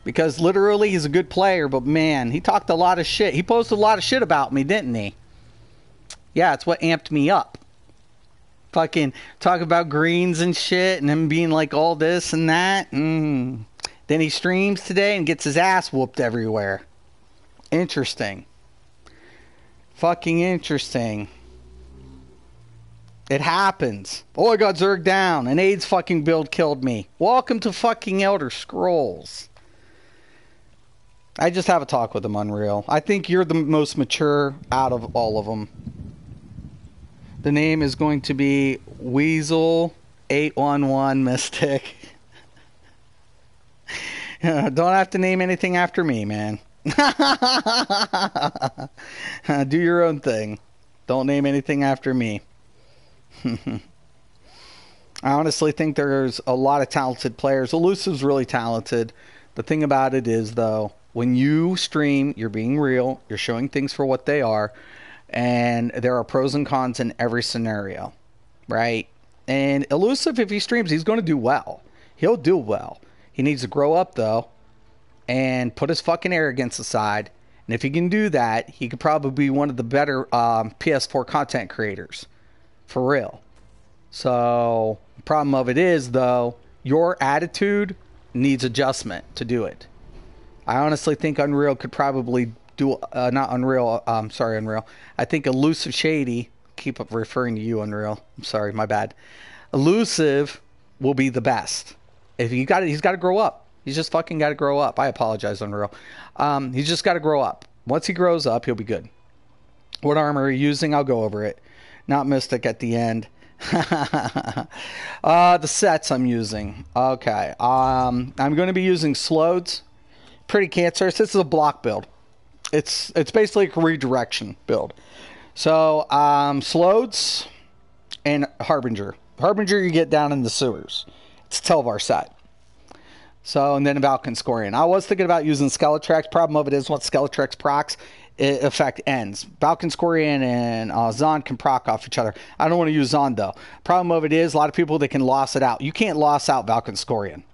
Because literally, he's a good player, but man, he talked a lot of shit. He posted a lot of shit about me, didn't he? Yeah, it's what amped me up. Fucking talk about greens and shit, and him being like all this and that. Then he streams today and gets his ass whooped everywhere. Interesting. Fucking interesting. It happens. Oh, I got Zerg down. An AIDS fucking build killed me. Welcome to fucking Elder Scrolls. I just have a talk with him, Unreal. I think you're the most mature out of all of them. The name is going to be Weasel811 Mystic. Don't have to name anything after me, man. Do your own thing. Don't name anything after me. I honestly think there's a lot of talented players. Elusive's really talented. The thing about it is, though, when you stream, you're being real. You're showing things for what they are. And there are pros and cons in every scenario, right? And Elusive, if he streams, he's going to do well. He'll do well. He needs to grow up, though, and put his fucking arrogance aside. And if he can do that, he could probably be one of the better PS4 content creators. For real. So, the problem of it is, though, your attitude needs adjustment to do it. I honestly think Unreal could probably do... not Unreal. Sorry, Unreal. I think Elusiveshady... Keep up referring to you, Unreal. I'm sorry, my bad. Elusive will be the best. If he's got to grow up. He's just fucking got to grow up. I apologize, Unreal. He's just got to grow up. Once he grows up, he'll be good. What armor are you using? I'll go over it. Not Mystic at the end. The sets I'm using. Okay. I'm going to be using Slodes. Pretty cancerous. This is a block build. It's basically a redirection build. So, Slodes and Harbinger. Harbinger you get down in the sewers. It's a 12-hour set. So, and then Valkynscorian. I was thinking about using Skeletrex. Problem of it is, once Skeletrex procs, effect ends. Valkynscorian and Zon can proc off each other. I don't want to use Zon, though. Problem of it is, a lot of people, they can loss it out. You can't loss out Valkynscorian,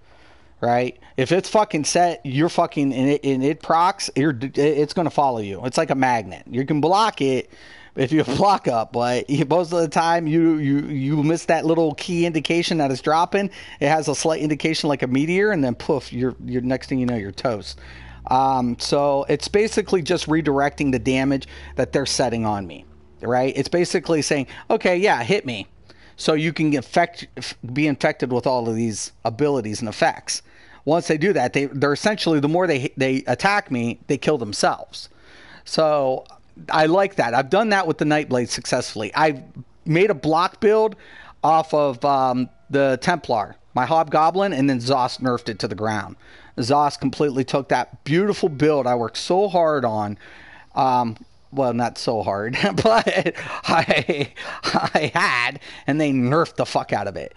right? If it's fucking set, you're fucking, and it procs, it's going to follow you. It's like a magnet. You can block it if you block up, but most of the time you miss that little key indication that it's dropping. It has a slight indication like a meteor, and then poof, you're next thing you know, you're toast. So it's basically just redirecting the damage that they're setting on me, right? It's basically saying, okay, yeah, hit me, so you can be infected with all of these abilities and effects. Once they do that, they're essentially, the more they attack me, they kill themselves. So I like that. I've done that with the Nightblade successfully. I made a block build off of the Templar, my Hobgoblin, and then Zos nerfed it to the ground. Zos completely took that beautiful build I worked so hard on. Well, not so hard, but I had, and they nerfed the fuck out of it.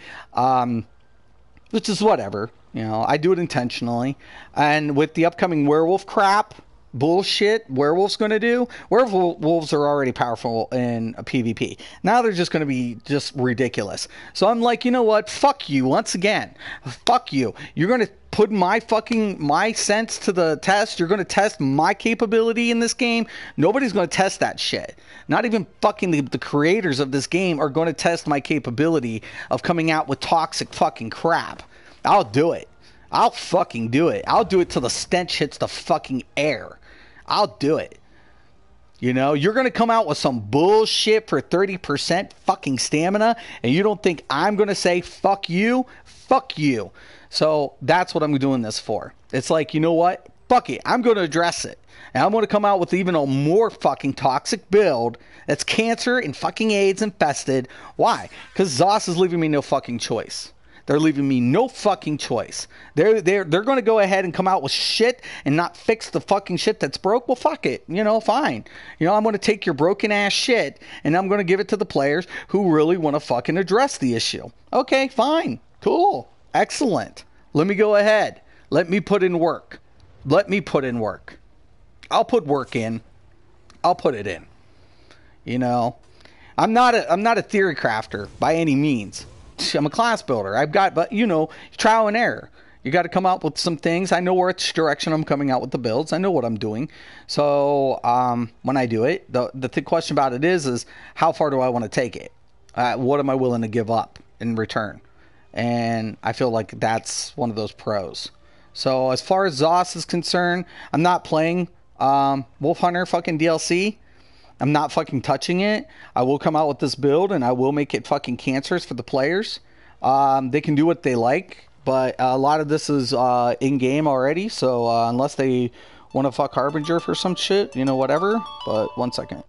Which is whatever. You know, I do it intentionally. And with the upcoming werewolf crap, bullshit werewolf's going to do, werewolves are already powerful in a PvP. Now they're just going to be just ridiculous. So I'm like, you know what? Fuck you once again. Fuck you. You're going to put my sense to the test. You're going to test my capability in this game. Nobody's going to test that shit. Not even fucking the creators of this game are going to test my capability of coming out with toxic fucking crap. I'll do it. I'll fucking do it. I'll do it till the stench hits the fucking air. I'll do it. You know, you're going to come out with some bullshit for 30% fucking stamina, and you don't think I'm going to say, fuck you? Fuck you. So that's what I'm doing this for. It's like, you know what? Fuck it. I'm going to address it. And I'm going to come out with even a more fucking toxic build that's cancer and fucking AIDS infested. Why? Because Zos is leaving me no fucking choice. They're leaving me no fucking choice. They're going to go ahead and come out with shit and not fix the fucking shit that's broke. Well, fuck it. You know, fine. You know, I'm going to take your broken ass shit and I'm going to give it to the players who really want to fucking address the issue. Okay, fine. Cool. Excellent. Let me go ahead. Let me put in work. Let me put in work. I'll put work in. I'll put it in. You know, I'm not a theory crafter by any means. I'm a class builder. But you know, trial and error. You got to come out with some things. I know which direction I'm coming out with the builds. I know what I'm doing. So when I do it, the question about it is how far do I want to take it? What am I willing to give up in return? And I feel like that's one of those pros. So as far as Zos is concerned, I'm not playing Wolf Hunter fucking DLC. I'm not fucking touching it. I will come out with this build and I will make it fucking cancerous for the players. They can do what they like, but a lot of this is in-game already. So unless they Want to fuck Harbinger for some shit, you know, whatever. But 1 second.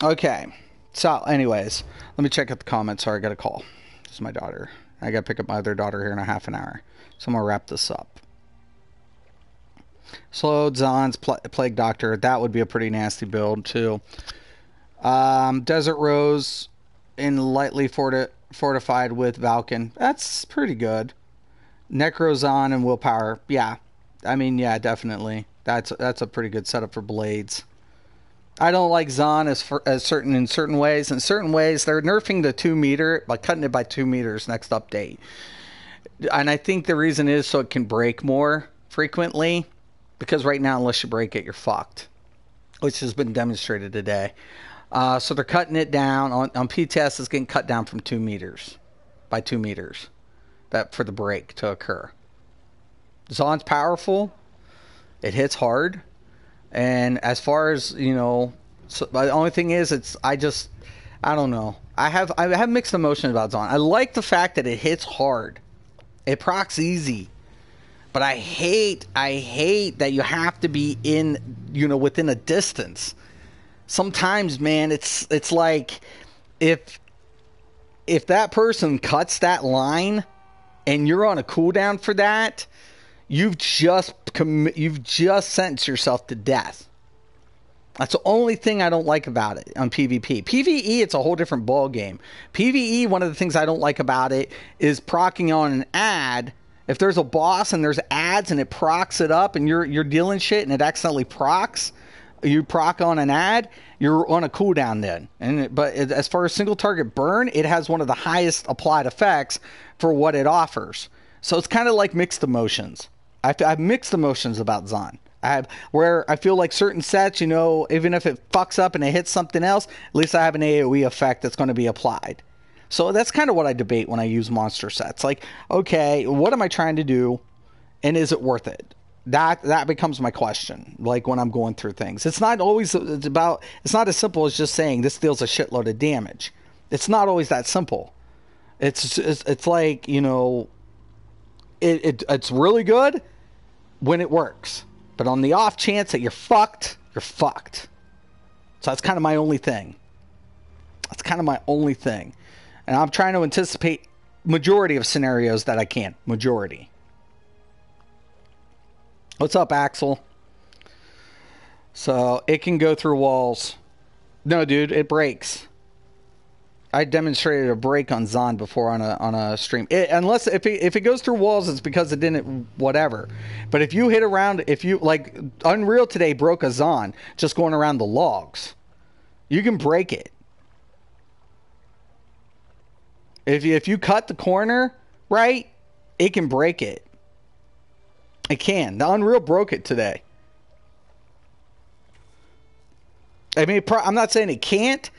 Okay, so anyways, let me check out the comments. Sorry, I got a call. This is my daughter. I got to pick up my other daughter here in a half an hour. So I'm going to wrap this up. Slowed Zon's Plague Doctor. That would be a pretty nasty build, too. Desert Rose in lightly fortified with Valken. That's pretty good. Necrozon and Willpower. Yeah. I mean, yeah, definitely. That's a pretty good setup for Blades. I don't like Zon in certain ways. In certain ways, they're nerfing the 2 meter, like cutting it by 2 meters next update. And I think the reason is so it can break more frequently. Because right now, unless you break it, you're fucked. Which has been demonstrated today. So they're cutting it down. On PTS, it's getting cut down from 2 meters. By 2 meters. That for the break to occur. Zon's powerful. It hits hard. And as far as, you know, so the only thing is, I don't know. I have mixed emotions about Zon. I like the fact that it hits hard. It procs easy. But I hate that you have to be in, you know, within a distance. Sometimes, man, it's like if that person cuts that line and you're on a cooldown for that, you've just sentenced yourself to death. That's the only thing I don't like about it on PvP. PvE, it's a whole different ball game. PvE, one of the things I don't like about it is proccing on an ad. If there's a boss and there's ads and it procs it up and you're dealing shit and it accidentally procs, you proc on an ad, you're on a cooldown then. But as far as single target burn, it has one of the highest applied effects for what it offers. So it's kind of like mixed emotions. I have mixed emotions about Zon. Where I feel like certain sets, you know, even if it fucks up and it hits something else, at least I have an AoE effect that's going to be applied. So that's kind of what I debate when I use monster sets. Like, okay, what am I trying to do, and is it worth it? That becomes my question. Like when I'm going through things, it's not as simple as just saying this deals a shitload of damage. It's not always that simple. It's like, you know, it's really good when it works. But on the off chance that you're fucked, you're fucked. So that's kind of my only thing. And I'm trying to anticipate majority of scenarios that I can. Majority. What's up, Axel? So it can go through walls. No, dude, it breaks. I demonstrated a break on Zon before on a stream. Unless if it goes through walls, it's because it didn't whatever. But if you hit around, if you like Unreal today broke a Zon just going around the logs, you can break it. If you cut the corner right, it can break it. It can. The Unreal broke it today. I mean, I'm not saying it can't.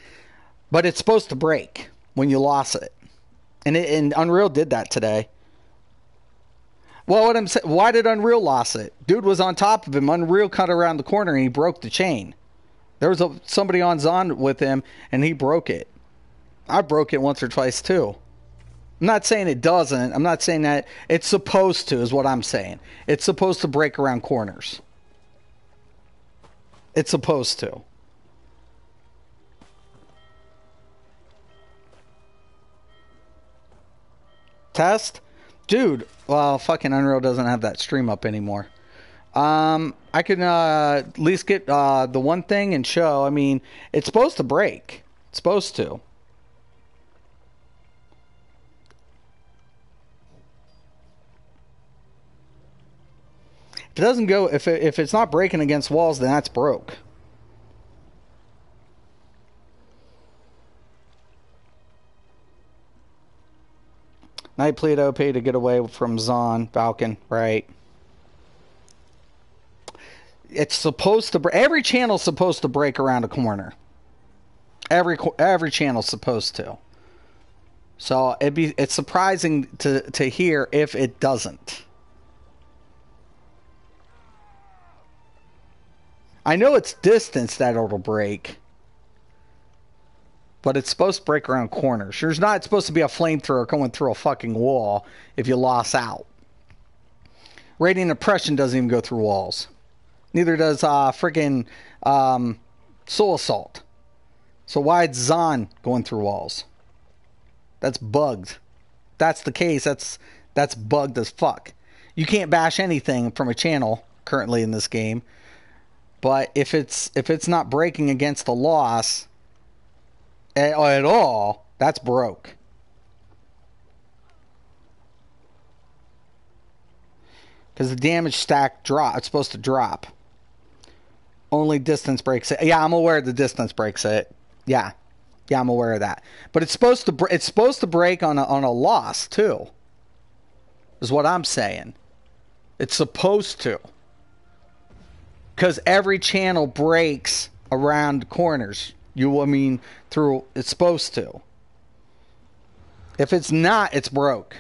But it's supposed to break when you lost it. And Unreal did that today. Well, what I'm saying, why did Unreal lost it? Dude was on top of him. Unreal cut around the corner and he broke the chain. There was somebody on Zon with him and he broke it. I broke it once or twice too. I'm not saying it doesn't. I'm not saying that it's supposed to is what I'm saying. It's supposed to break around corners. It's supposed to. Test? Dude, well, fucking Unreal doesn't have that stream up anymore. I can at least get the one thing and show. I mean, it's supposed to break. It's supposed to. If it doesn't go, if it's not breaking against walls, then that's broke. Knight played OP to get away from Zon, Falcon, right? It's supposed to... Every channel's supposed to break around a corner. Every channel's supposed to. So it's surprising to hear if it doesn't. I know it's distance that it'll break. But it's supposed to break around corners. There's not supposed to be a flamethrower going through a fucking wall if you lost out. Radiant Oppression doesn't even go through walls. Neither does friggin' Soul Assault. So why is Zon going through walls? That's bugged. If that's the case, that's bugged as fuck. You can't bash anything from a channel currently in this game. But if it's not breaking against the loss at all, that's broke. Because the damage stack it's supposed to drop. Only distance breaks it. Yeah, I'm aware the distance breaks it. Yeah, I'm aware of that. But it's supposed to break on a loss too. Is what I'm saying. It's supposed to. Because every channel breaks around corners. It's supposed to. If it's not, it's broke.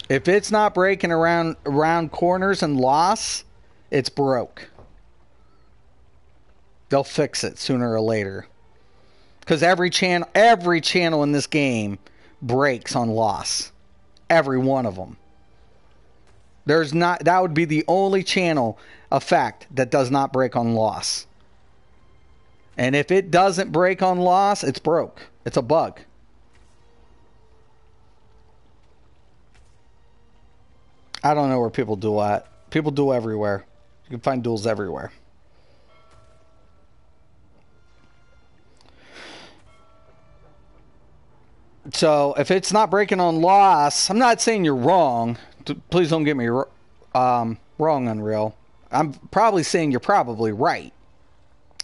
If it's not breaking around corners and loss, it's broke. They'll fix it sooner or later. Because every channel in this game breaks on loss. Every one of them. That would be the only channel effect that does not break on loss. And if it doesn't break on loss, it's broke. It's a bug. I don't know where people duel at. People duel everywhere. You can find duels everywhere. So, if it's not breaking on loss, I'm not saying you're wrong. Please don't get me wrong, Unreal. I'm probably saying you're probably right.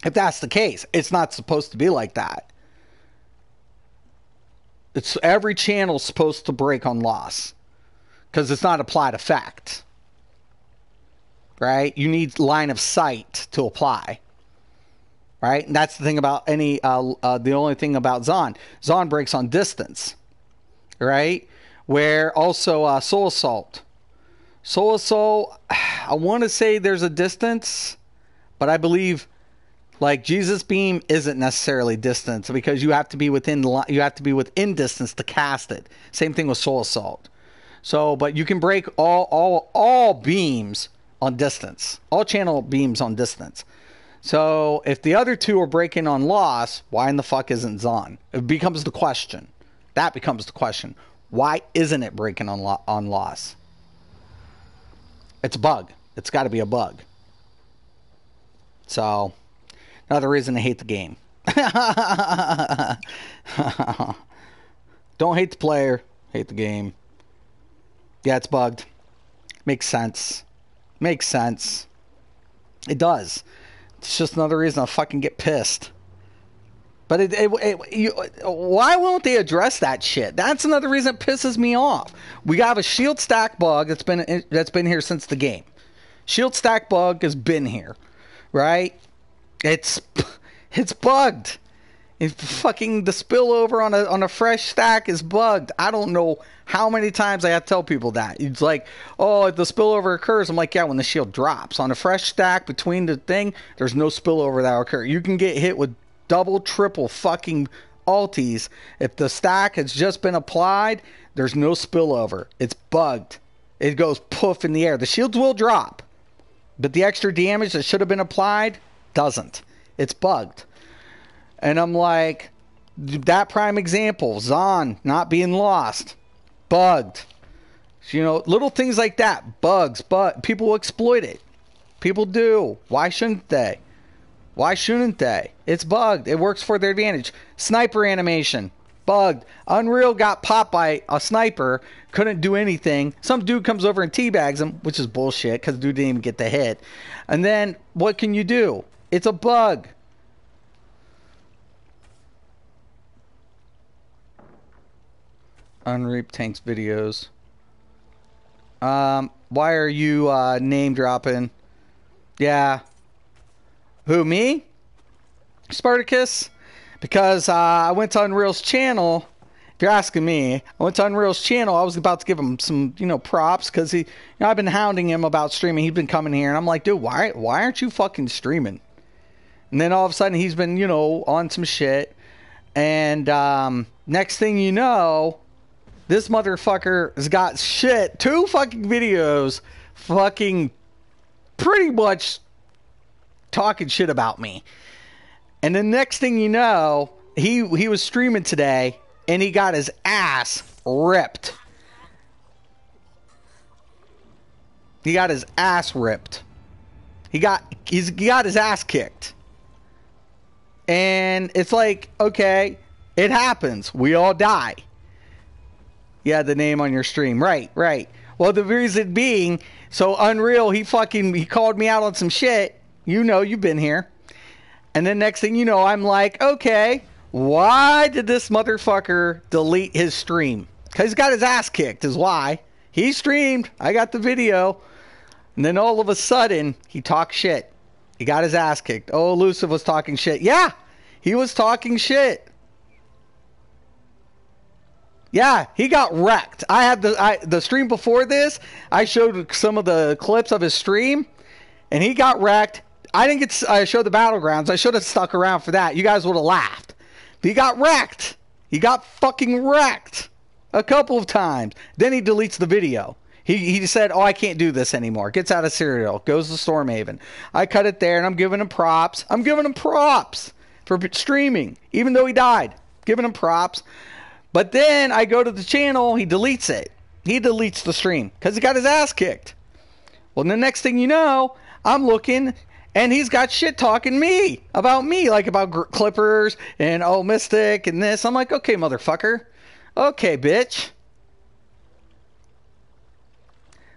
If that's the case, it's not supposed to be like that. Every channel's supposed to break on loss. Because it's not applied effect. Right? You need line of sight to apply. Right? And that's the thing about the only thing about Zon. Zon breaks on distance. Right? Where also Soul Assault. Soul Assault, I want to say there's a distance. But I believe like Jesus Beam isn't necessarily distance. Because you have to be within distance to cast it. Same thing with Soul Assault. So, but you can break all beams on distance. All channel beams on distance. So, if the other two are breaking on loss, why in the fuck isn't Zon? It becomes the question. That becomes the question. Why isn't it breaking on loss? It's a bug. It's got to be a bug. So, another reason to hate the game. Don't hate the player. Hate the game. Yeah, it's bugged. Makes sense. Makes sense. It does. It's just another reason to fucking get pissed. But why won't they address that shit? That's another reason it pisses me off. We have a shield stack bug that's been here since the game. Shield stack bug has been here, right? It's bugged. If fucking the spillover on a fresh stack is bugged. I don't know how many times I have to tell people that. It's like, oh, if the spillover occurs, I'm like, yeah, when the shield drops. On a fresh stack between the thing, there's no spillover that will occur. You can get hit with double, triple fucking ultis. If the stack has just been applied, there's no spillover. It's bugged. It goes poof in the air. The shields will drop, but the extra damage that should have been applied doesn't. It's bugged. And I'm like, that prime example, Zon not being lost, bugged. You know, little things like that, bugs, but people exploit it. People do. Why shouldn't they? Why shouldn't they? It's bugged. It works for their advantage. Sniper animation, bugged. Unreal got popped by a sniper, couldn't do anything. Some dude comes over and teabags him, which is bullshit because the dude didn't even get the hit. And then what can you do? It's a bug. Unreap Tanks videos. Why are you name dropping? Yeah. Who, me? Spartacus? Because I went to Unreal's channel. If you're asking me, I went to Unreal's channel. I was about to give him some, props because I've been hounding him about streaming. He's been coming here, and I'm like, dude, why aren't you fucking streaming? And then all of a sudden, he's been, on some shit. And next thing you know, this motherfucker has got shit. 2 fucking videos, fucking pretty much talking shit about me. And the next thing you know, he was streaming today, and he got his ass ripped. He got his ass ripped. He got his ass kicked. And it's like, okay, it happens. We all die. You had the name on your stream. Right. Well, the reason being, so Unreal, he called me out on some shit. You've been here. And then next thing you know, I'm like, okay, why did this motherfucker delete his stream? Because he's got his ass kicked is why. He streamed. I got the video. And then all of a sudden, he talked shit. He got his ass kicked. Oh, Elusive was talking shit. Yeah, he was talking shit. Yeah, he got wrecked. I had the stream before this. I showed some of the clips of his stream, and he got wrecked. I didn't get to show the battlegrounds. I should have stuck around for that. You guys would have laughed. But he got wrecked. He got fucking wrecked a couple of times. Then he deletes the video. He said, oh, I can't do this anymore. Gets out of Cyrodiil. Goes to Stormhaven. I cut it there, and I'm giving him props. I'm giving him props for streaming, even though he died. Giving him props. But then I go to the channel. He deletes it. He deletes the stream because he got his ass kicked. Well, the next thing you know, I'm looking, and he's got shit talking me, like about Clippers and Mystic and this. I'm like, okay, motherfucker. Okay, bitch.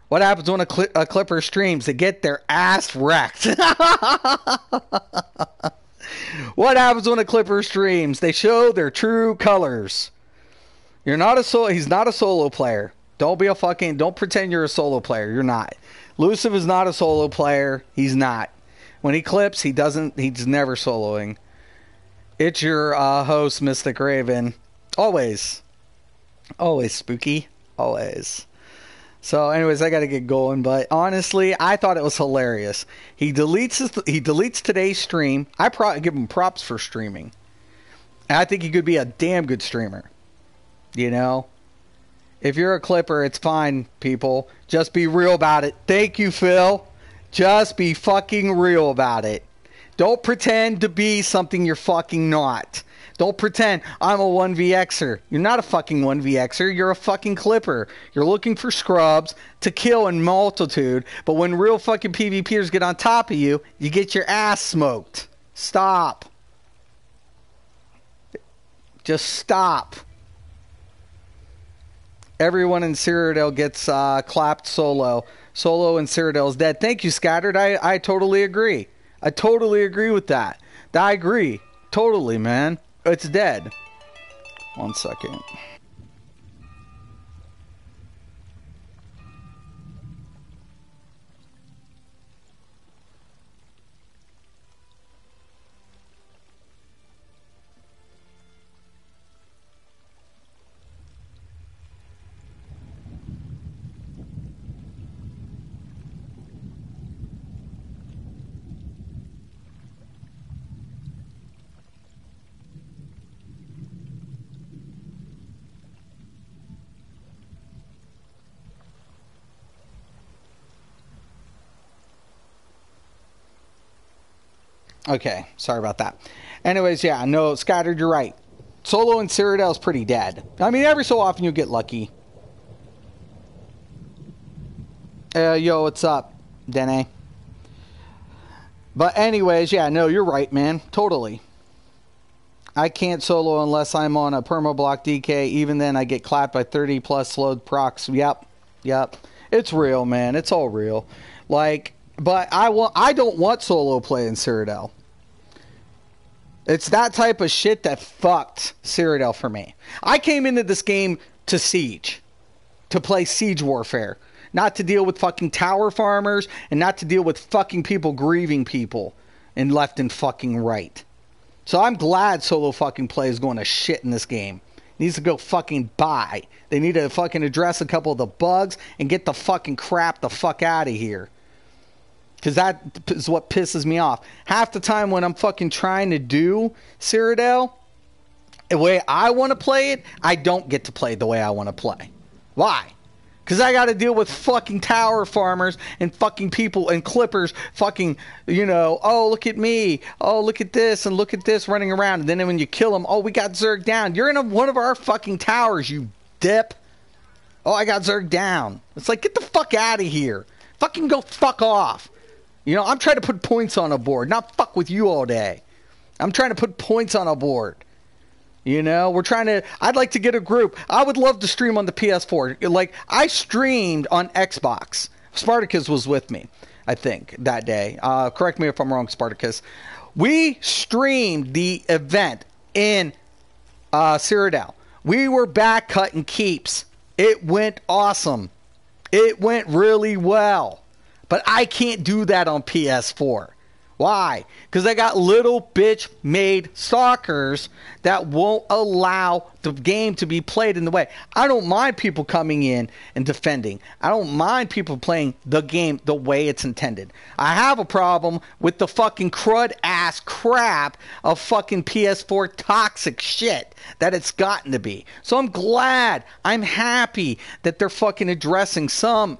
What happens when a Clipper streams? They get their ass wrecked. What happens when a Clipper streams? They show their true colors. He's not a solo player. Don't pretend you're a solo player. You're not. Elusive is not a solo player. He's not. When he clips, he's never soloing. It's your host, Mysticraven. Always spooky. Always. So, anyways, I got to get going. But honestly, I thought it was hilarious. He deletes today's stream. I give him props for streaming. And I think he could be a damn good streamer. If you're a Clipper, it's fine, people. Just be real about it. Thank you, Phil. Just be fucking real about it. Don't pretend to be something you're fucking not. Don't pretend I'm a 1vxer. You're not a fucking 1vxer. You're a fucking Clipper. You're looking for scrubs to kill in multitude. But when real fucking PvPers get on top of you, you get your ass smoked. Stop. Just stop. Everyone in Cyrodiil gets clapped solo. Solo in Cyrodiil is dead. Thank you, Scattered. I totally agree. I totally agree with that. I agree. Totally, man. It's dead. 1 second. Okay, sorry about that. Anyways, yeah, no, Scattered, you're right. Solo in Cyrodiil is pretty dead. I mean, every so often you get lucky. Yo, what's up, Dene? But anyways, yeah, no, you're right, man. Totally. I can't solo unless I'm on a permablock DK. Even then, I get clapped by 30 plus slowed procs. Yep. It's real, man. It's all real. But I don't want solo play in Cyrodiil. It's that type of shit that fucked Cyrodiil for me. I came into this game to Siege, to play Siege Warfare, not to deal with fucking tower farmers, and not to deal with fucking people grieving people and left and fucking right. So I'm glad solo fucking play is going to shit in this game. It needs to go fucking bye. They need to fucking address a couple of the bugs and get the fucking crap the fuck out of here. Because that is what pisses me off. Half the time when I'm fucking trying to do Cyrodiil, the way I want to play it, I don't get to play the way I want to play. Why? Because I got to deal with fucking tower farmers and fucking people and clippers fucking, you know, oh, look at me. Oh, look at this and look at this running around. And then when you kill them, oh, we got Zerg down. You're in one of our fucking towers, you dip. Oh, I got Zerg down. It's like, get the fuck out of here. Fucking go fuck off. You know, I'm trying to put points on a board, not fuck with you all day. I'm trying to put points on a board. You know, I'd like to get a group. I would love to stream on the PS4. Like, I streamed on Xbox. Spartacus was with me, I think, that day. Correct me if I'm wrong, Spartacus. We streamed the event in Cyrodiil. We were back cutting keeps. It went awesome. It went really well. But I can't do that on PS4. Why? Because I got little bitch made stalkers that won't allow the game to be played in the way. I don't mind people coming in and defending. I don't mind people playing the game the way it's intended. I have a problem with the fucking crud ass crap of fucking PS4 toxic shit that it's gotten to be. So I'm glad, I'm happy that they're fucking addressing some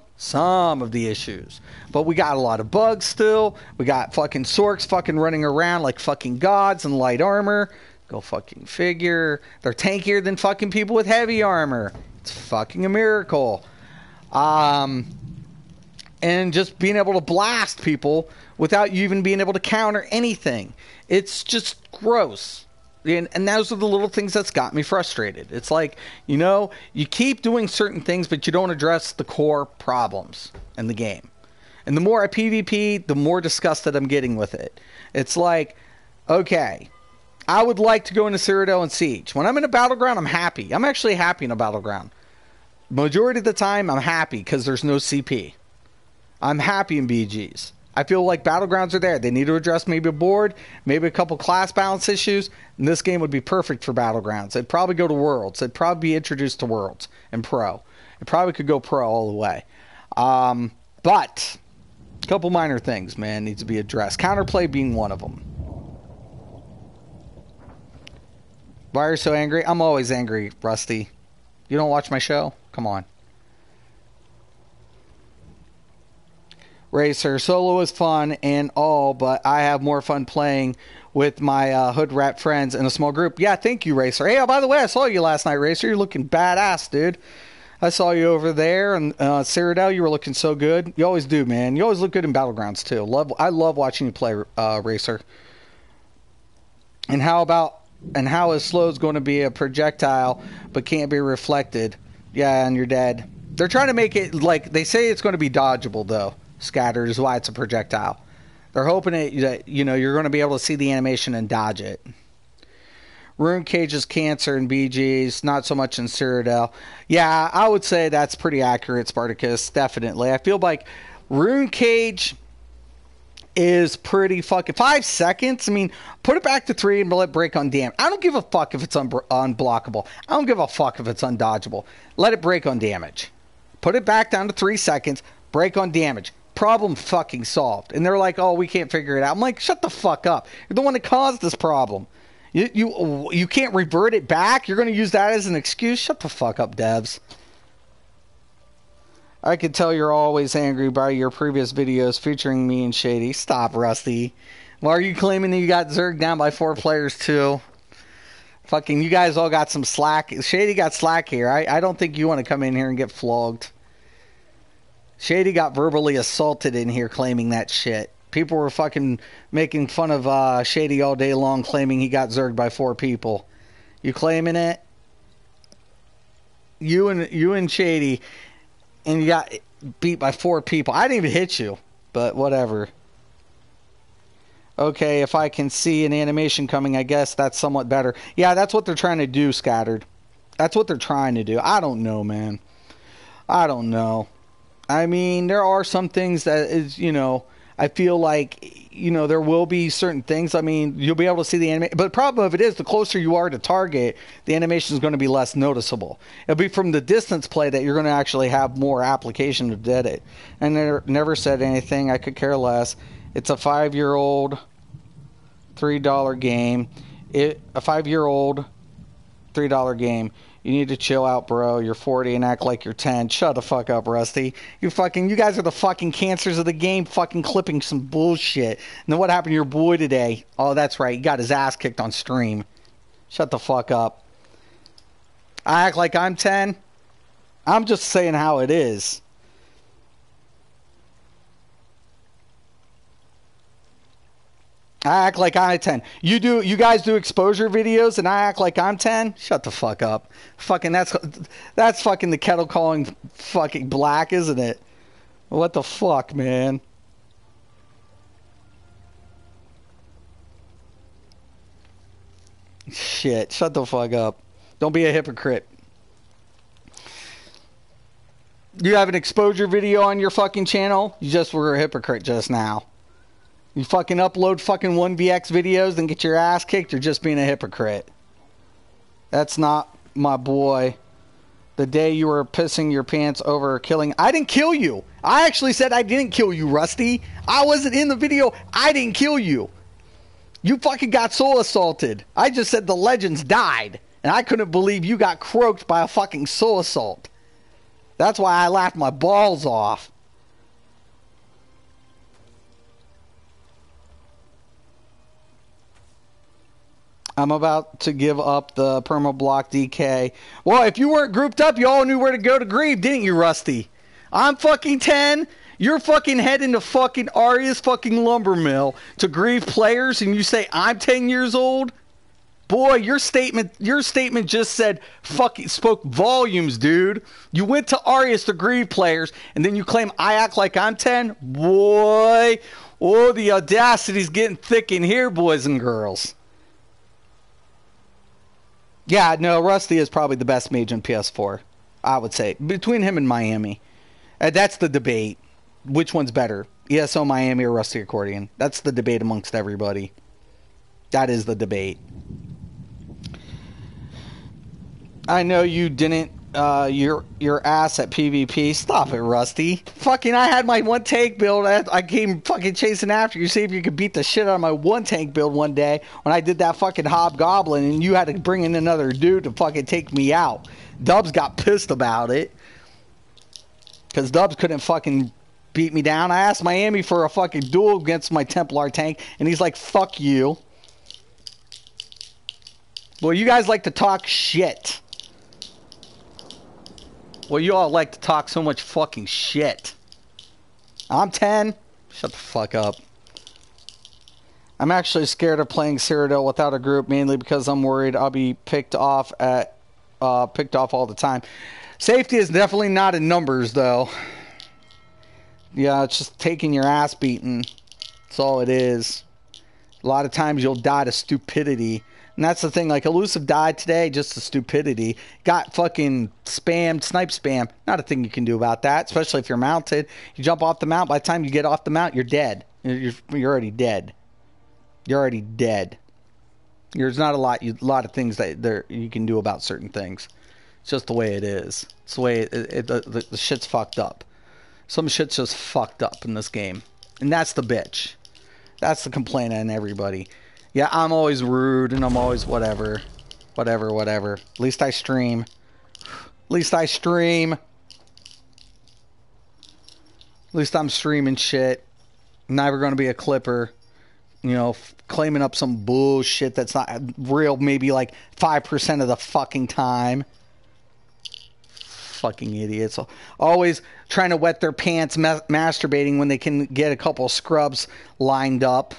of the issues. But we got a lot of bugs still. We got fucking Sorks fucking running around like fucking gods in light armor. Go fucking figure. They're tankier than fucking people with heavy armor. It's fucking a miracle. And just being able to blast people without you even being able to counter anything. It's just gross. And those are the little things that's got me frustrated. It's like, you know, you keep doing certain things, but you don't address the core problems in the game. And the more I PvP, the more disgusted I'm getting with it. It's like, okay, I would like to go into Cyrodiil and Siege. When I'm in a battleground, I'm happy. I'm actually happy in a battleground. Majority of the time, I'm happy because there's no CP. I'm happy in BGs. I feel like battlegrounds are there. They need to address maybe a board, maybe a couple class balance issues, and this game would be perfect for battlegrounds. It'd probably go to Worlds. It'd probably be introduced to Worlds and Pro. It probably could go Pro all the way. But a couple minor things, man, needs to be addressed. Counterplay being one of them. Why are you so angry? I'm always angry, Rusty. You don't watch my show? Come on. Racer, solo is fun and all, but I have more fun playing with my hood rat friends in a small group. Yeah, thank you, Racer. Hey, by the way, I saw you last night, Racer. You're looking badass, dude. I saw you over there, and Cyrodiil, you were looking so good. You always do, man. You always look good in Battlegrounds, too. I love watching you play, Racer. And how is Slow's going to be a projectile, but can't be reflected? Yeah, and you're dead. They're trying to make it, like, they say it's going to be dodgeable, though. Scattered is why it's a projectile. They're hoping that, you know, you're going to be able to see the animation and dodge it. Rune Cage's cancer in BGs, not so much in Cyrodiil. Yeah, I would say that's pretty accurate, Spartacus. Definitely. I feel like Rune Cage is pretty fucking... 5 seconds? I mean, put it back to 3 and let it break on damage. I don't give a fuck if it's unblockable. I don't give a fuck if it's undodgeable. Let it break on damage. Put it back down to 3 seconds. Break on damage. Problem fucking solved. And they're like, oh, we can't figure it out. I'm like, shut the fuck up. You're the one that caused this problem. You can't revert it back? You're going to use that as an excuse? Shut the fuck up, devs. I can tell you're always angry by your previous videos featuring me and Shady. Stop, Rusty. Why are you claiming that you got Zerg down by 4 players, too? Fucking, you guys all got some slack. Shady got slack here. I don't think you want to come in here and get flogged. Shady got verbally assaulted in here claiming that shit. People were fucking making fun of Shady all day long, claiming he got zerged by 4 people. You claiming it? You and Shady, and you got beat by 4 people. I didn't even hit you, but whatever. Okay, if I can see an animation coming, I guess that's somewhat better. Yeah, that's what they're trying to do, Scattered. That's what they're trying to do. I don't know, man. I don't know. I mean, there are some things that is, you know, I feel like, you know, there will be certain things. I mean, you'll be able to see the animation. But the problem of it is, the closer you are to target, the animation is going to be less noticeable. It'll be from the distance play that you're going to actually have more application to did it. And they never said anything. I could care less. It's a 5-year-old, $3 game. A 5-year-old, $3 game. You need to chill out, bro. You're 40 and act like you're 10. Shut the fuck up, Rusty. You guys are the fucking cancers of the game, fucking clipping some bullshit. And then what happened to your boy today? Oh, that's right. He got his ass kicked on stream. Shut the fuck up. I act like I'm 10. I'm just saying how it is. I act like I'm 10. You guys do exposure videos and I act like I'm 10? Shut the fuck up. Fucking that's fucking the kettle calling fucking black, isn't it? What the fuck, man? Shit, shut the fuck up. Don't be a hypocrite. You have an exposure video on your fucking channel? You just were a hypocrite just now. You fucking upload fucking 1vx videos and get your ass kicked, you're just being a hypocrite. That's not my boy. The day you were pissing your pants over killing... I didn't kill you. I actually said I didn't kill you, Rusty. I wasn't in the video. I didn't kill you. You fucking got soul assaulted. I just said the legends died. And I couldn't believe you got croaked by a fucking soul assault. That's why I laughed my balls off. I'm about to give up the perma block DK. Well, if you weren't grouped up, you all knew where to go to grieve, didn't you, Rusty? I'm fucking 10. You're fucking heading to fucking Aria's fucking lumber mill to grieve players, and you say I'm 10 years old? Boy, your statement just said fucking spoke volumes, dude. You went to Aria's to grieve players, and then you claim I act like I'm 10? Boy, oh, the audacity's getting thick in here, boys and girls. Yeah, no, Rusty is probably the best mage on PS4, I would say. Between him and Miami. That's the debate. Which one's better? ESO Miami or Rusty Accordion? That's the debate amongst everybody. That is the debate. I know you didn't, your ass at PvP. Stop it, Rusty. Fucking, I had my one tank build. I came fucking chasing after you, see if you could beat the shit out of my one tank build one day when I did that fucking hobgoblin, and you had to bring in another dude to fucking take me out. Dubs got pissed about it because Dubs couldn't fucking beat me down. I asked Miami for a fucking duel against my Templar tank, and he's like, fuck you. Well, you guys like to talk shit. Well, you all like to talk so much fucking shit. I'm 10. Shut the fuck up. I'm actually scared of playing Cyrodiil without a group, mainly because I'm worried I'll be picked off all the time. Safety is definitely not in numbers, though. Yeah, it's just taking your ass beaten. That's all it is. A lot of times you'll die to stupidity. And that's the thing, like, Elusive died today just to stupidity. Got fucking spammed, snipe spam. Not a thing you can do about that, especially if you're mounted. You jump off the mount, by the time you get off the mount, you're dead. You're already dead. You're already dead. There's not a lot of things that you can do about certain things. It's just the way it is. It's the way the shit's fucked up. Some shit's just fucked up in this game. And that's the bitch. That's the complaint on everybody. Yeah, I'm always rude and I'm always whatever. Whatever. At least I stream. At least I'm streaming shit. I'm never going to be a clipper. You know, claiming up some bullshit that's not real maybe like 5% of the fucking time. Fucking idiots. Always trying to wet their pants masturbating when they can get a couple scrubs lined up.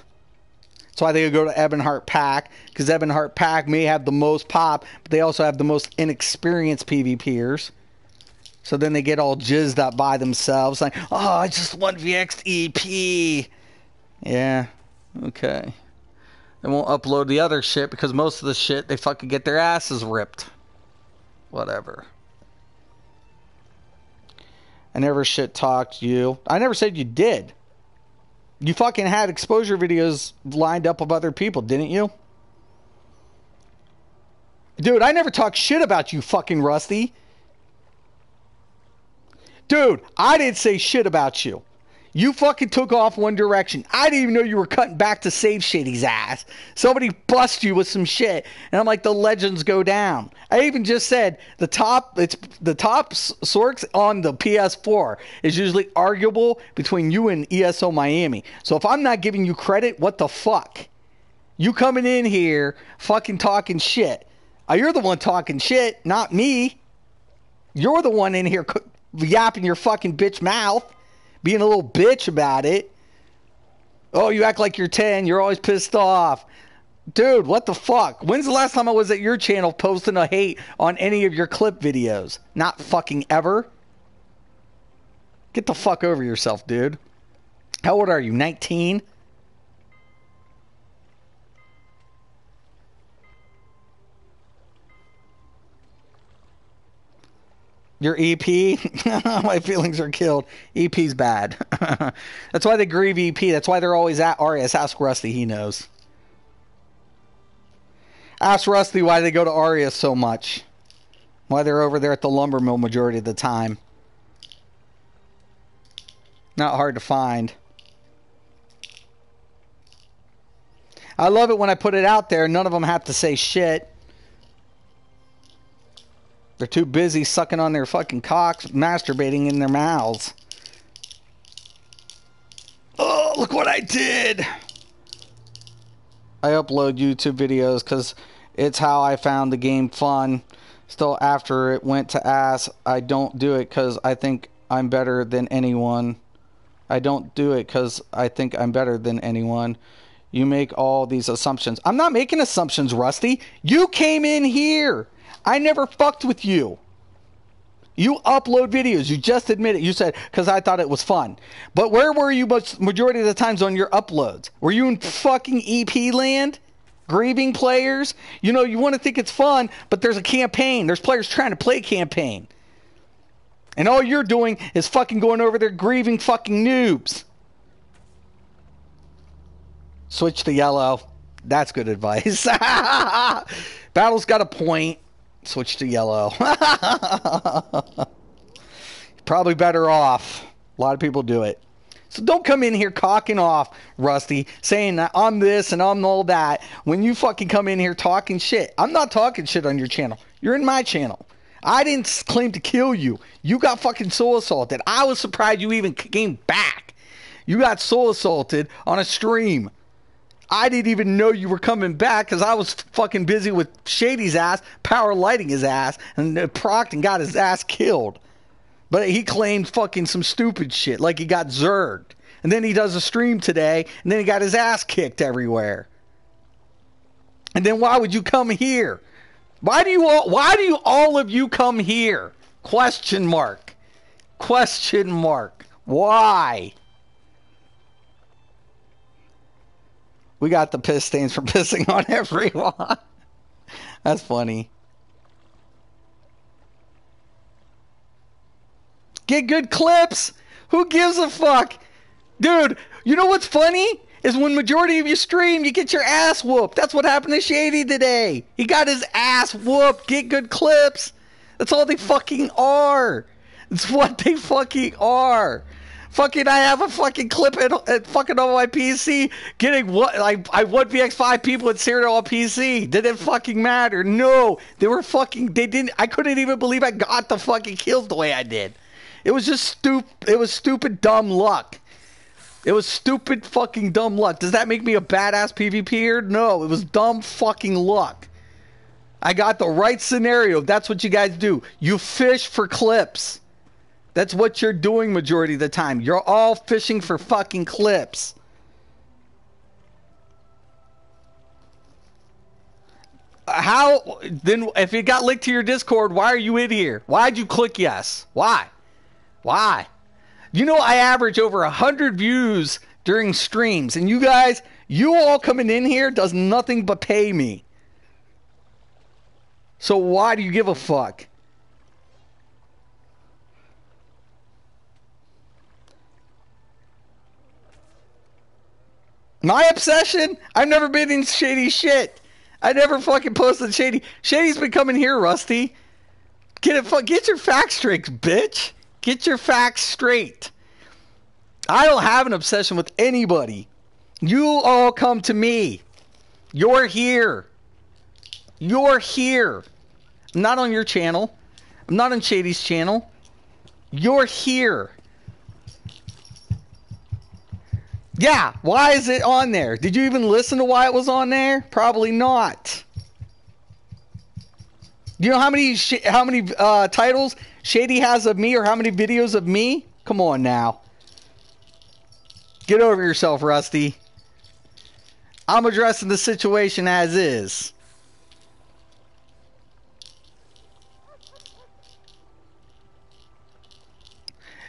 That's why they go to Ebonheart Pack, because Ebonheart Pack may have the most pop, but they also have the most inexperienced PvPers. So then they get all jizzed up by themselves, like, oh, I just 1vx'd EP. Yeah, okay. They won't upload the other shit, because most of the shit, they fucking get their asses ripped. Whatever. I never shit talked you. I never said you did. You fucking had exposure videos lined up of other people, didn't you? Dude, I never talked shit about you, fucking Rusty. Dude, I didn't say shit about you. You fucking took off one direction. I didn't even know you were cutting back to save Shady's ass. Somebody bust you with some shit. And I'm like, the legends go down. I even just said the top sorks on the PS4 is usually arguable between you and ESO Miami. So if I'm not giving you credit, what the fuck? You coming in here fucking talking shit. You're the one talking shit, not me. You're the one in here yapping your fucking bitch mouth. Being a little bitch about it. Oh, you act like you're 10. You're always pissed off. Dude, what the fuck? When's the last time I was at your channel posting a hate on any of your clip videos? Not fucking ever. Get the fuck over yourself, dude. How old are you? 19? Your EP? My feelings are killed. EP's bad. That's why they grieve EP. That's why they're always at Arias. Ask Rusty. He knows. Ask Rusty why they go to Arias so much. Why they're over there at the lumber mill majority of the time. Not hard to find. I love it when I put it out there. None of them have to say shit. They're too busy sucking on their fucking cocks, masturbating in their mouths. Oh, look what I did! I upload YouTube videos because it's how I found the game fun. Still, after it went to ass, I don't do it because I think I'm better than anyone. I don't do it because I think I'm better than anyone. You make all these assumptions. I'm not making assumptions, Rusty. You came in here. I never fucked with you. You upload videos. You just admit it. You said, because I thought it was fun. But where were you majority of the times on your uploads? Were you in fucking EP land? Grieving players? You know, you want to think it's fun, but there's a campaign. There's players trying to play campaign. And all you're doing is fucking going over there grieving fucking noobs. Switch to yellow. That's good advice. Battle's got a point. Switch to yellow. Probably better off. A lot of people do it. So don't come in here cocking off, Rusty, saying that I'm this and I'm all that. When you fucking come in here talking shit. I'm not talking shit on your channel. You're in my channel. I didn't claim to kill you. You got fucking soul assaulted. I was surprised you even came back. You got soul assaulted on a stream. I didn't even know you were coming back because I was fucking busy with Shady's ass, power lighting his ass, and Procton got his ass killed. But he claimed fucking some stupid shit, like he got zerged. And then he does a stream today, and then he got his ass kicked everywhere. And then why would you come here? Why do you all of you come here? Question mark. Question mark. Why? We got the piss stains from pissing on everyone. That's funny. Get good clips. Who gives a fuck? Dude, you know what's funny? Is when majority of you stream, you get your ass whooped. That's what happened to Shady today. He got his ass whooped. Get good clips. That's all they fucking are. It's what they fucking are. Fucking, I have a fucking clip at fucking on my PC getting what, like, I 1vx5 people at Serial on PC. Did it fucking matter? No. They were fucking, they didn't, I couldn't even believe I got the fucking kills the way I did. It was just stupid dumb luck. It was stupid fucking dumb luck. Does that make me a badass PvPer? No, it was dumb fucking luck. I got the right scenario. That's what you guys do. You fish for clips. That's what you're doing majority of the time. You're all fishing for fucking clips. How, then if it got linked to your Discord, why are you in here? Why'd you click yes? Why? Why? You know I average over 100 views during streams, and you guys, you all coming in here does nothing but pay me. So why do you give a fuck? My obsession? I've never been in shady shit. I never fucking posted shady. Shady's been coming here, Rusty. Get your facts straight, bitch. Get your facts straight. I don't have an obsession with anybody. You all come to me. You're here. You're here. I'm not on your channel. I'm not on Shady's channel. You're here. Yeah, why is it on there? Did you even listen to why it was on there? Probably not. Do you know how many titles Shady has of me, or how many videos of me? Come on now. Get over yourself, Rusty. I'm addressing the situation as is.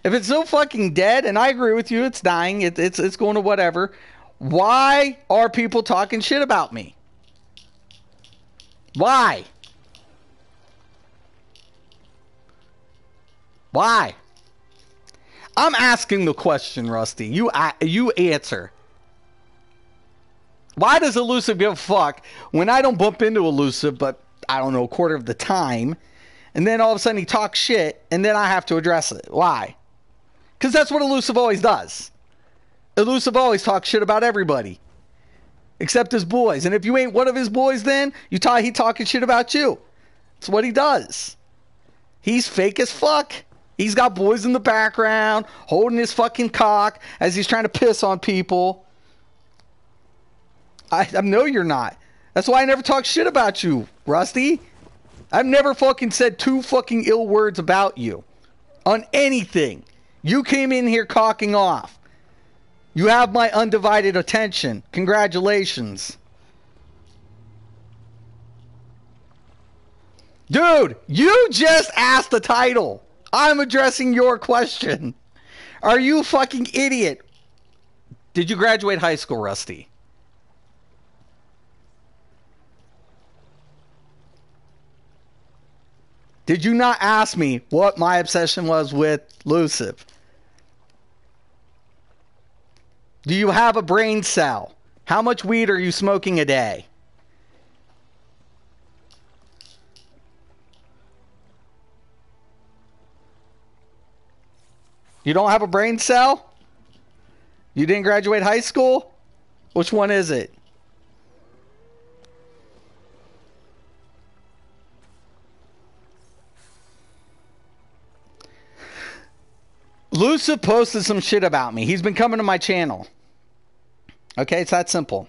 If it's so fucking dead, and I agree with you, it's dying, it's going to whatever, why are people talking shit about me? Why? Why? I'm asking the question, Rusty. You answer. Why does Elusive give a fuck when I don't bump into Elusive, but I don't know, a quarter of the time, and then all of a sudden he talks shit, and then I have to address it? Why? Because that's what Elusive always does. Elusive always talks shit about everybody. Except his boys. And if you ain't one of his boys, then he talking shit about you. That's what he does. He's fake as fuck. He's got boys in the background holding his fucking cock as he's trying to piss on people. I know you're not. That's why I never talk shit about you, Rusty. I've never fucking said two fucking ill words about you. On anything. You came in here cocking off. You have my undivided attention. Congratulations. Dude, you just asked the title. I'm addressing your question. Are you a fucking idiot? Did you graduate high school, Rusty? Did you not ask me what my obsession was with Elusive? Do you have a brain cell? How much weed are you smoking a day? You don't have a brain cell? You didn't graduate high school? Which one is it? Elusive posted some shit about me. He's been coming to my channel. Okay, it's that simple.